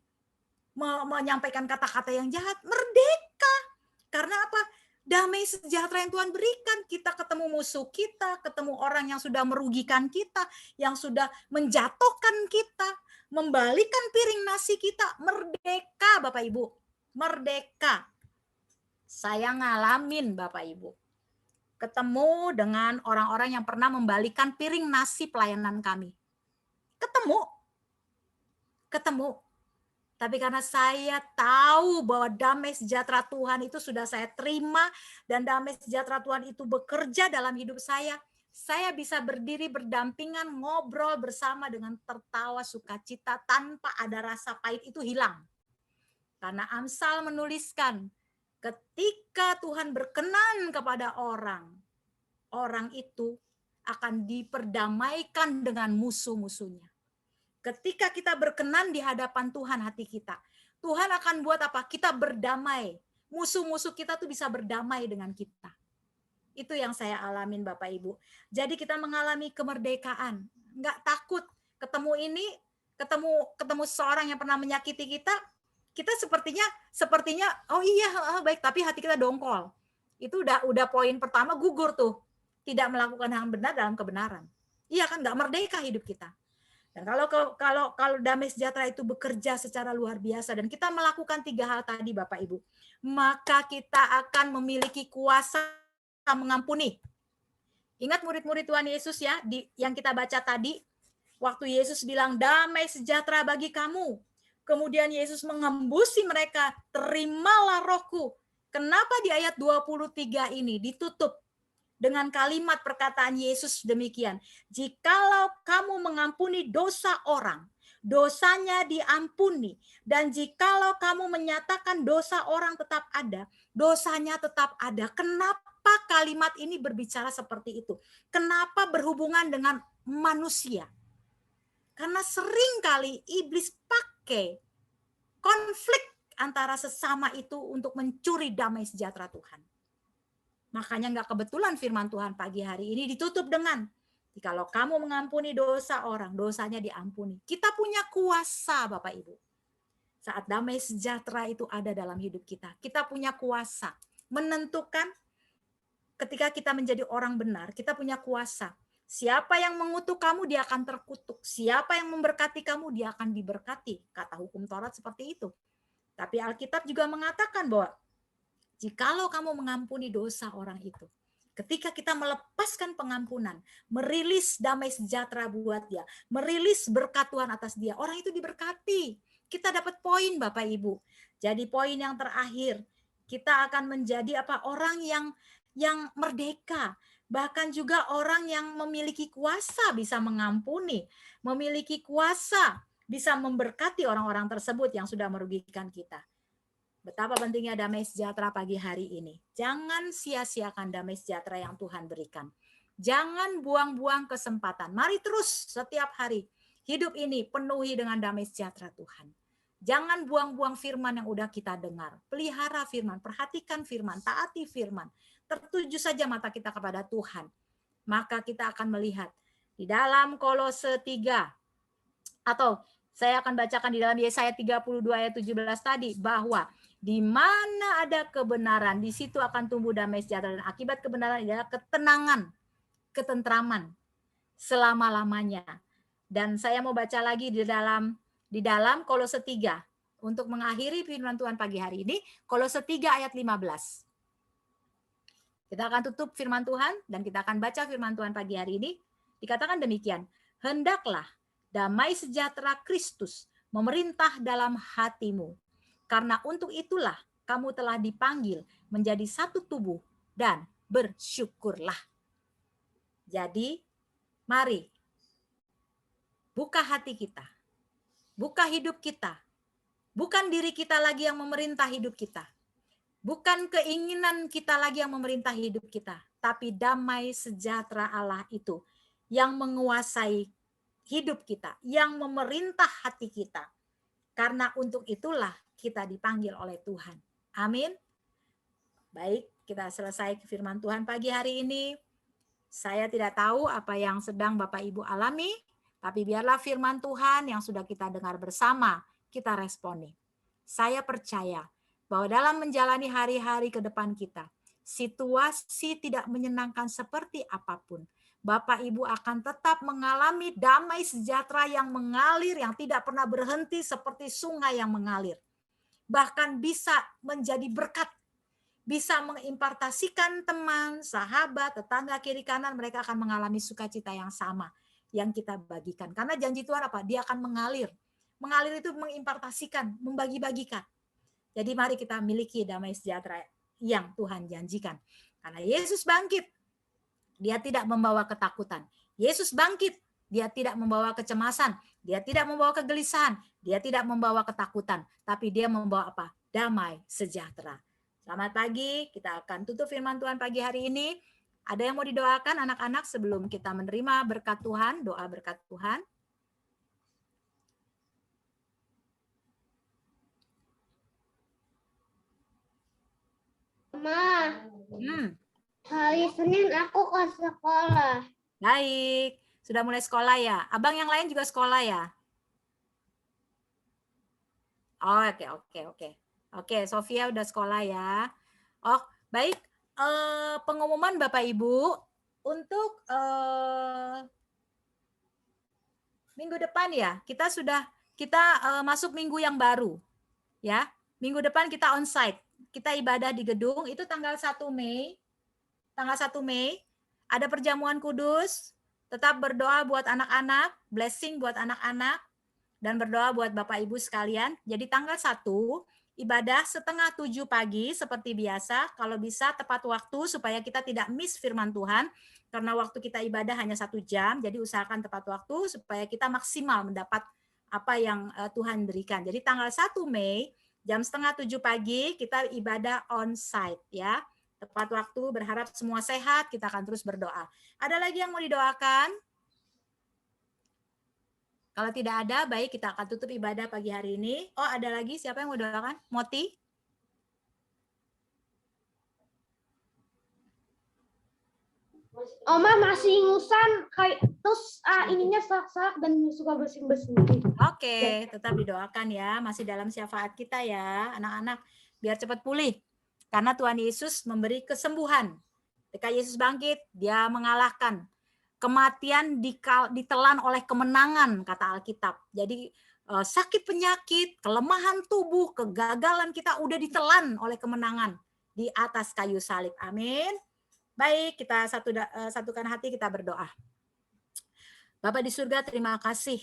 menyampaikan kata-kata yang jahat. Merdeka. Karena apa? Damai sejahtera yang Tuhan berikan. Kita ketemu musuh kita, ketemu orang yang sudah merugikan kita, yang sudah menjatuhkan kita, membalikan piring nasi kita. Merdeka Bapak Ibu. Merdeka. Saya ngalamin Bapak Ibu. Ketemu dengan orang-orang yang pernah membalikan piring nasi pelayanan kami. Ketemu. Tapi karena saya tahu bahwa damai sejahtera Tuhan itu sudah saya terima dan damai sejahtera Tuhan itu bekerja dalam hidup saya bisa berdiri berdampingan, ngobrol bersama dengan tertawa sukacita tanpa ada rasa pahit itu hilang. Karena Amsal menuliskan, ketika Tuhan berkenan kepada orang itu akan diperdamaikan dengan musuh-musuhnya. Ketika kita berkenan di hadapan Tuhan hati kita, Tuhan akan buat apa? Kita berdamai. Musuh-musuh kita tuh bisa berdamai dengan kita. Itu yang saya alamin Bapak Ibu. Jadi kita mengalami kemerdekaan. Nggak takut ketemu seseorang yang pernah menyakiti kita. Kita sepertinya oh iya baik, tapi hati kita dongkol. Itu udah poin pertama gugur tuh. Tidak melakukan yang benar dalam kebenaran. Iya kan, nggak merdeka hidup kita. Dan kalau damai sejahtera itu bekerja secara luar biasa dan kita melakukan 3 hal tadi Bapak Ibu, maka kita akan memiliki kuasa mengampuni. Ingat murid-murid Tuhan Yesus ya, yang kita baca tadi, waktu Yesus bilang damai sejahtera bagi kamu. Kemudian Yesus mengembusi mereka, terimalah rohku. Kenapa di ayat 23 ini ditutup dengan kalimat perkataan Yesus demikian, jikalau kamu mengampuni dosa orang, dosanya diampuni. Dan jikalau kamu menyatakan dosa orang tetap ada, dosanya tetap ada. Kenapa kalimat ini berbicara seperti itu? Kenapa berhubungan dengan manusia? Karena sering kali iblis pakai konflik antara sesama itu untuk mencuri damai sejahtera Tuhan. Makanya nggak kebetulan firman Tuhan pagi hari ini ditutup dengan, kalau kamu mengampuni dosa orang, dosanya diampuni. Kita punya kuasa, Bapak Ibu. Saat damai sejahtera itu ada dalam hidup kita, kita punya kuasa menentukan ketika kita menjadi orang benar, kita punya kuasa. Siapa yang mengutuk kamu, dia akan terkutuk. Siapa yang memberkati kamu, dia akan diberkati. Kata hukum Taurat seperti itu. Tapi Alkitab juga mengatakan bahwa jikalau kamu mengampuni dosa orang itu, ketika kita melepaskan pengampunan, merilis damai sejahtera buat dia, merilis berkat Tuhan atas dia, orang itu diberkati. Kita dapat poin Bapak Ibu. Jadi poin yang terakhir, kita akan menjadi orang yang merdeka. Bahkan juga orang yang memiliki kuasa bisa mengampuni, memiliki kuasa bisa memberkati orang-orang tersebut yang sudah merugikan kita. Betapa pentingnya damai sejahtera pagi hari ini. Jangan sia-siakan damai sejahtera yang Tuhan berikan. Jangan buang-buang kesempatan. Mari terus setiap hari hidup ini penuhi dengan damai sejahtera Tuhan. Jangan buang-buang firman yang udah kita dengar. Pelihara firman, perhatikan firman, taati firman. Tertuju saja mata kita kepada Tuhan. Maka kita akan melihat di dalam Kolose 3, atau saya akan bacakan di dalam Yesaya 32 ayat 17 tadi, bahwa di mana ada kebenaran, di situ akan tumbuh damai sejahtera, dan akibat kebenaran adalah ketenangan, ketentraman selama-lamanya. Dan saya mau baca lagi di dalam Kolose 3 untuk mengakhiri firman Tuhan pagi hari ini, Kolose 3 ayat 15. Kita akan tutup firman Tuhan dan kita akan baca firman Tuhan pagi hari ini. Dikatakan demikian, hendaklah damai sejahtera Kristus memerintah dalam hatimu. Karena untuk itulah kamu telah dipanggil menjadi satu tubuh dan bersyukurlah. Jadi, mari buka hati kita, buka hidup kita. Bukan diri kita lagi yang memerintah hidup kita. Bukan keinginan kita lagi yang memerintah hidup kita, tapi damai sejahtera Allah itu yang menguasai hidup kita, yang memerintah hati kita. Karena untuk itulah kita dipanggil oleh Tuhan. Amin. Baik, kita selesai firman Tuhan pagi hari ini. Saya tidak tahu apa yang sedang Bapak Ibu alami, tapi biarlah firman Tuhan yang sudah kita dengar bersama, kita responi. Saya percaya bahwa dalam menjalani hari-hari ke depan kita, situasi tidak menyenangkan seperti apapun, Bapak Ibu akan tetap mengalami damai sejahtera yang mengalir, yang tidak pernah berhenti seperti sungai yang mengalir. Bahkan bisa menjadi berkat, bisa mengimpartasikan teman, sahabat, tetangga kiri kanan, mereka akan mengalami sukacita yang sama yang kita bagikan. Karena janji Tuhan apa? Dia akan mengalir. Mengalir itu mengimpartasikan, membagi-bagikan. Jadi mari kita miliki damai sejahtera yang Tuhan janjikan. Karena Yesus bangkit, dia tidak membawa ketakutan. Yesus bangkit, dia tidak membawa kecemasan. Dia tidak membawa kegelisahan. Dia tidak membawa ketakutan. Tapi dia membawa apa? Damai sejahtera. Selamat pagi, kita akan tutup firman Tuhan pagi hari ini. Ada yang mau didoakan anak-anak sebelum kita menerima berkat Tuhan, doa berkat Tuhan? Ma, hari Senin aku ke sekolah. Baik, sudah mulai sekolah ya? Abang yang lain juga sekolah ya? Oh, oke. Oke, Sofia udah sekolah ya. Oh, baik. Pengumuman Bapak Ibu untuk minggu depan ya. Kita masuk minggu yang baru. Ya. Minggu depan kita onsite. Kita ibadah di gedung itu tanggal 1 Mei. Tanggal 1 Mei ada perjamuan kudus. Tetap berdoa buat anak-anak, blessing buat anak-anak, dan berdoa buat Bapak Ibu sekalian. Jadi tanggal 1 ibadah 6:30 pagi seperti biasa. Kalau bisa tepat waktu supaya kita tidak miss firman Tuhan. Karena waktu kita ibadah hanya 1 jam. Jadi usahakan tepat waktu supaya kita maksimal mendapat apa yang Tuhan berikan. Jadi tanggal 1 Mei jam 6:30 pagi kita ibadah on-site ya. Tepat waktu, berharap semua sehat, kita akan terus berdoa. Ada lagi yang mau didoakan? Kalau tidak ada, baik kita akan tutup ibadah pagi hari ini. Oh, ada lagi siapa yang mau doakan? Moti? Oma masih ingusan kayak terus ininya serak-serak dan suka bersin-bersin. Oke, tetap didoakan ya. Masih dalam syafaat kita ya, anak-anak. Biar cepat pulih. Karena Tuhan Yesus memberi kesembuhan. Ketika Yesus bangkit, dia mengalahkan. Kematian ditelan oleh kemenangan, kata Alkitab. Jadi sakit penyakit, kelemahan tubuh, kegagalan kita udah ditelan oleh kemenangan di atas kayu salib. Amin. Baik, kita satukan hati, kita berdoa. Bapa di surga, terima kasih.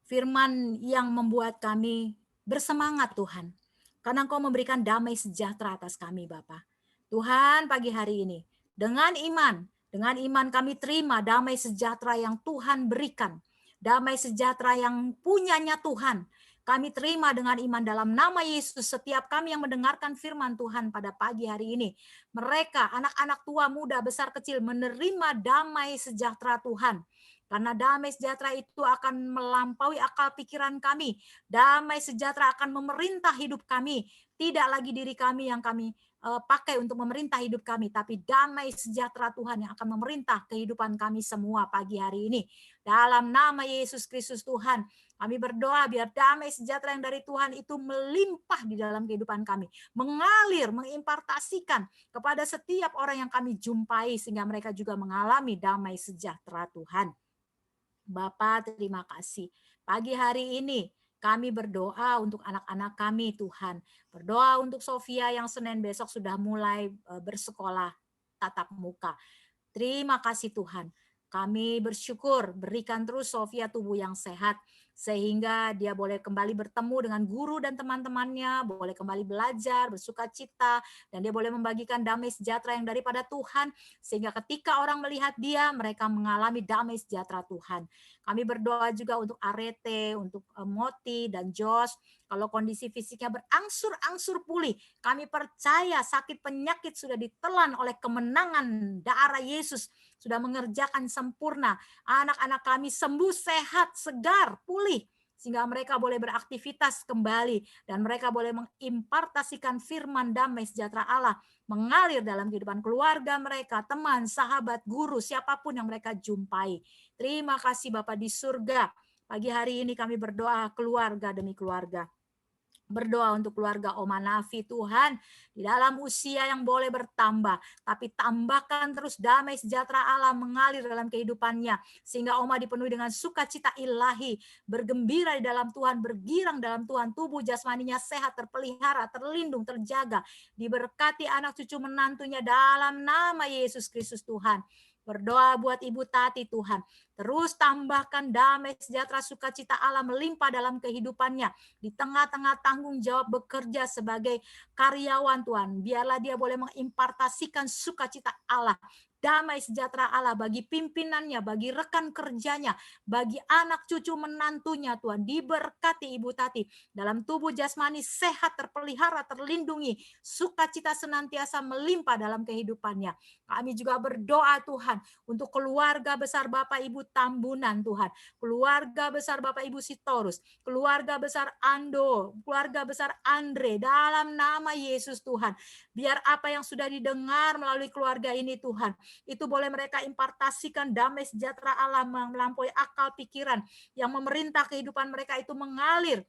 Firman yang membuat kami bersemangat, Tuhan. Karena Engkau memberikan damai sejahtera atas kami, Bapa. Tuhan, pagi hari ini, dengan iman kami terima damai sejahtera yang Tuhan berikan. Damai sejahtera yang punyanya Tuhan. Kami terima dengan iman dalam nama Yesus. Setiap kami yang mendengarkan firman Tuhan pada pagi hari ini. Mereka, anak-anak tua, muda, besar, kecil, menerima damai sejahtera Tuhan. Karena damai sejahtera itu akan melampaui akal pikiran kami. Damai sejahtera akan memerintah hidup kami. Tidak lagi diri kami yang kami pakai untuk memerintah hidup kami, tapi damai sejahtera Tuhan yang akan memerintah kehidupan kami semua pagi hari ini. Dalam nama Yesus Kristus Tuhan, kami berdoa biar damai sejahtera yang dari Tuhan itu melimpah di dalam kehidupan kami. Mengalir, mengimpartasikan kepada setiap orang yang kami jumpai, sehingga mereka juga mengalami damai sejahtera Tuhan. Bapa, terima kasih. Pagi hari ini kami berdoa untuk anak-anak kami, Tuhan. Berdoa untuk Sofia yang Senin besok sudah mulai bersekolah tatap muka. Terima kasih Tuhan. Kami bersyukur berikan terus Sofia tubuh yang sehat, sehingga dia boleh kembali bertemu dengan guru dan teman-temannya, boleh kembali belajar, bersuka cita, dan dia boleh membagikan damai sejahtera yang daripada Tuhan, sehingga ketika orang melihat dia, mereka mengalami damai sejahtera Tuhan. Kami berdoa juga untuk Arete, untuk Moti dan Jos. Kalau kondisi fisiknya berangsur-angsur pulih, kami percaya sakit penyakit sudah ditelan oleh kemenangan darah Yesus, sudah mengerjakan sempurna. Anak-anak kami sembuh, sehat, segar, pulih, sehingga mereka boleh beraktivitas kembali dan mereka boleh mengimpartasikan firman damai sejahtera Allah mengalir dalam kehidupan keluarga mereka, teman, sahabat, guru, siapapun yang mereka jumpai. Terima kasih Bapa di surga. Pagi hari ini kami berdoa keluarga demi keluarga. Berdoa untuk keluarga Oma Nafi, Tuhan, di dalam usia yang boleh bertambah, tapi tambahkan terus damai sejahtera Allah mengalir dalam kehidupannya, sehingga Oma dipenuhi dengan sukacita ilahi, bergembira di dalam Tuhan, bergirang dalam Tuhan, tubuh jasmaninya sehat, terpelihara, terlindung, terjaga, diberkati anak cucu menantunya dalam nama Yesus Kristus Tuhan. Berdoa buat Ibu Tati, Tuhan. Terus tambahkan damai sejahtera sukacita Allah melimpah dalam kehidupannya. Di tengah-tengah tanggung jawab bekerja sebagai karyawan, Tuhan. Biarlah dia boleh mengimpartasikan sukacita Allah. Damai sejahtera Allah bagi pimpinannya, bagi rekan kerjanya, bagi anak cucu menantunya, Tuhan. Diberkati Ibu Tati. Dalam tubuh jasmani sehat, terpelihara, terlindungi. Sukacita senantiasa melimpah dalam kehidupannya. Kami juga berdoa, Tuhan, untuk keluarga besar Bapak Ibu Tambunan, Tuhan. Keluarga besar Bapak Ibu Sitorus. Keluarga besar Ando. Keluarga besar Andre. Dalam nama Yesus, Tuhan. Biar apa yang sudah didengar melalui keluarga ini, Tuhan, itu boleh mereka impartasikan damai sejahtera Allah melampaui akal pikiran yang memerintah kehidupan mereka itu mengalir,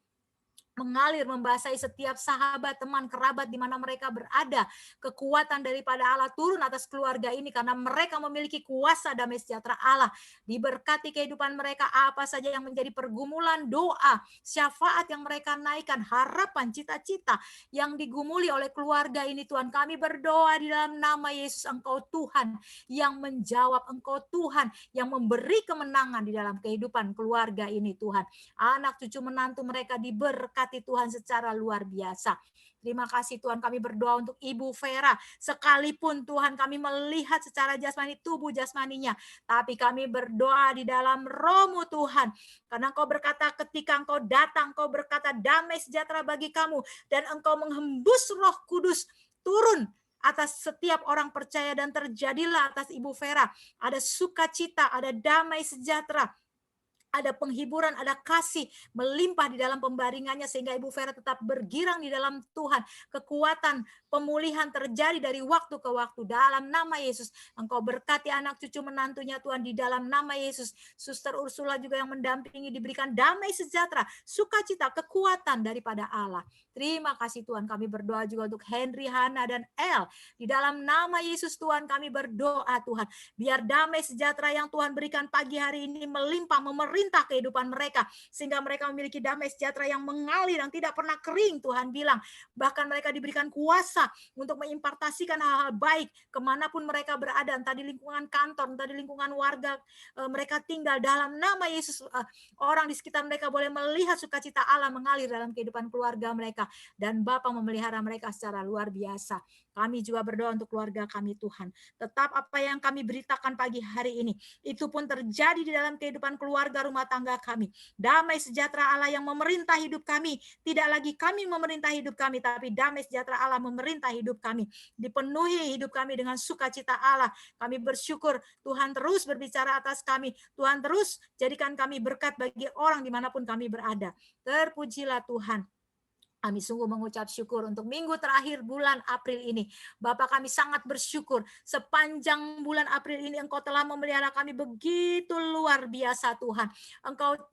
membasahi setiap sahabat, teman, kerabat di mana mereka berada. Kekuatan daripada Allah turun atas keluarga ini karena mereka memiliki kuasa damai sejahtera Allah. Diberkati kehidupan mereka, apa saja yang menjadi pergumulan, doa, syafaat yang mereka naikkan, harapan, cita-cita yang digumuli oleh keluarga ini, Tuhan. Kami berdoa di dalam nama Yesus, Engkau Tuhan yang menjawab, Engkau Tuhan yang memberi kemenangan di dalam kehidupan keluarga ini, Tuhan. Anak cucu menantu mereka diberkati Tuhan secara luar biasa. Terima kasih Tuhan, kami berdoa untuk Ibu Vera. Sekalipun Tuhan kami melihat secara jasmani, tubuh jasmaninya, tapi kami berdoa di dalam Roh-Mu Tuhan. Karena Engkau berkata ketika Engkau datang, Engkau berkata damai sejahtera bagi kamu. Dan Engkau menghembus Roh Kudus turun atas setiap orang percaya, dan terjadilah atas Ibu Vera ada sukacita, ada damai sejahtera, ada penghiburan, ada kasih melimpah di dalam pembaringannya sehingga Ibu Vera tetap bergirang di dalam Tuhan. Kekuatan pemulihan terjadi dari waktu ke waktu dalam nama Yesus. Engkau berkati anak cucu menantunya Tuhan di dalam nama Yesus. Suster Ursula juga yang mendampingi diberikan damai sejahtera, sukacita, kekuatan daripada Allah. Terima kasih Tuhan, kami berdoa juga untuk Henry, Hana, dan El. Di dalam nama Yesus Tuhan kami berdoa Tuhan. Biar damai sejahtera yang Tuhan berikan pagi hari ini melimpah, memerintah kehidupan mereka. Sehingga mereka memiliki damai sejahtera yang mengalir, yang tidak pernah kering Tuhan bilang. Bahkan mereka diberikan kuasa untuk mengimpartasikan hal-hal baik kemanapun mereka berada. Entah di lingkungan kantor, entah di lingkungan warga mereka tinggal. Dalam nama Yesus, orang di sekitar mereka boleh melihat sukacita Allah mengalir dalam kehidupan keluarga mereka. Dan Bapa memelihara mereka secara luar biasa. Kami juga berdoa untuk keluarga kami Tuhan. Tetap apa yang kami beritakan pagi hari ini, itu pun terjadi di dalam kehidupan keluarga rumah tangga kami. Damai sejahtera Allah yang memerintah hidup kami. Tidak lagi kami memerintah hidup kami, tapi damai sejahtera Allah memerintah hidup kami. Dipenuhi hidup kami dengan sukacita Allah. Kami bersyukur Tuhan terus berbicara atas kami. Tuhan terus jadikan kami berkat bagi orang dimanapun kami berada. Terpujilah Tuhan. Kami sungguh mengucap syukur untuk minggu terakhir bulan April ini. Bapak, kami sangat bersyukur sepanjang bulan April ini Engkau telah memelihara kami begitu luar biasa Tuhan.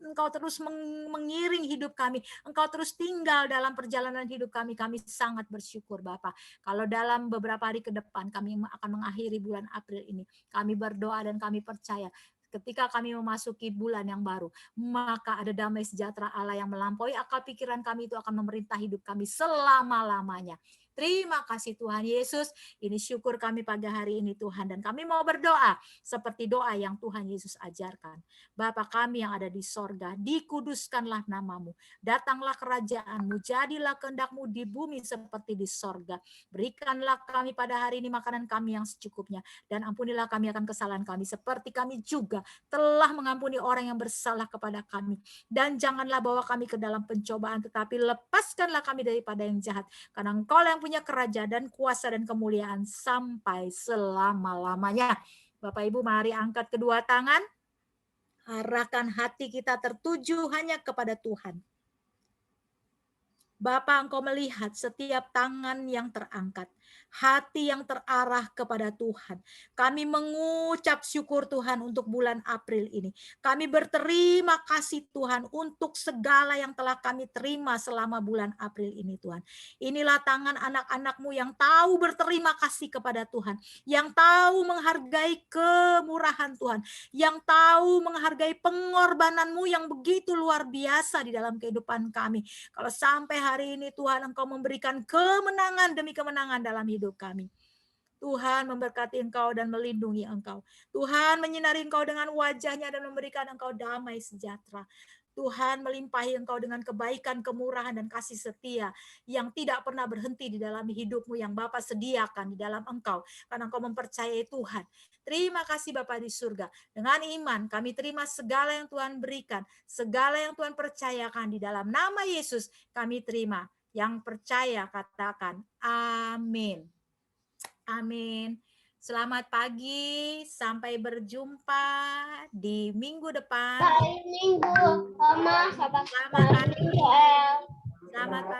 Engkau terus mengiring hidup kami. Engkau terus tinggal dalam perjalanan hidup kami. Kami sangat bersyukur Bapak. Kalau dalam beberapa hari ke depan kami akan mengakhiri bulan April ini, kami berdoa dan kami percaya ketika kami memasuki bulan yang baru, maka ada damai sejahtera Allah yang melampaui akal pikiran kami itu akan memerintah hidup kami selama-lamanya. Terima kasih Tuhan Yesus. Ini syukur kami pagi hari ini Tuhan. Dan kami mau berdoa seperti doa yang Tuhan Yesus ajarkan. Bapa kami yang ada di sorga, dikuduskanlah namamu. Datanglah kerajaanmu, jadilah kehendak-mu di bumi seperti di sorga. Berikanlah kami pada hari ini makanan kami yang secukupnya. Dan ampunilah kami akan kesalahan kami. Seperti kami juga telah mengampuni orang yang bersalah kepada kami. Dan janganlah bawa kami ke dalam pencobaan, tetapi lepaskanlah kami daripada yang jahat. Karena Engkau yang punya kerajaan dan kuasa dan kemuliaan sampai selama-lamanya. Bapak Ibu, mari angkat kedua tangan. Arahkan hati kita tertuju hanya kepada Tuhan. Bapa, Engkau melihat setiap tangan yang terangkat, hati yang terarah kepada Tuhan. Kami mengucap syukur Tuhan untuk bulan April ini. Kami berterima kasih Tuhan untuk segala yang telah kami terima selama bulan April ini Tuhan. Inilah tangan anak-anak-Mu yang tahu berterima kasih kepada Tuhan, yang tahu menghargai kemurahan Tuhan, yang tahu menghargai pengorbanan-Mu yang begitu luar biasa di dalam kehidupan kami. Kalau sampai hari ini Tuhan Engkau memberikan kemenangan demi kemenangan dalam hidup kami. Tuhan memberkati Engkau dan melindungi Engkau. Tuhan menyinari Engkau dengan wajah-Nya dan memberikan Engkau damai sejahtera. Tuhan melimpahi Engkau dengan kebaikan, kemurahan, dan kasih setia yang tidak pernah berhenti di dalam hidup-Mu yang Bapa sediakan di dalam Engkau. Karena Engkau mempercayai Tuhan. Terima kasih Bapa di surga. Dengan iman kami terima segala yang Tuhan berikan, segala yang Tuhan percayakan di dalam nama Yesus kami terima. Yang percaya katakan amin. Amin. Selamat pagi, sampai berjumpa di minggu depan. Hari Minggu, Mama, Selamat pagi. Selamat pagi.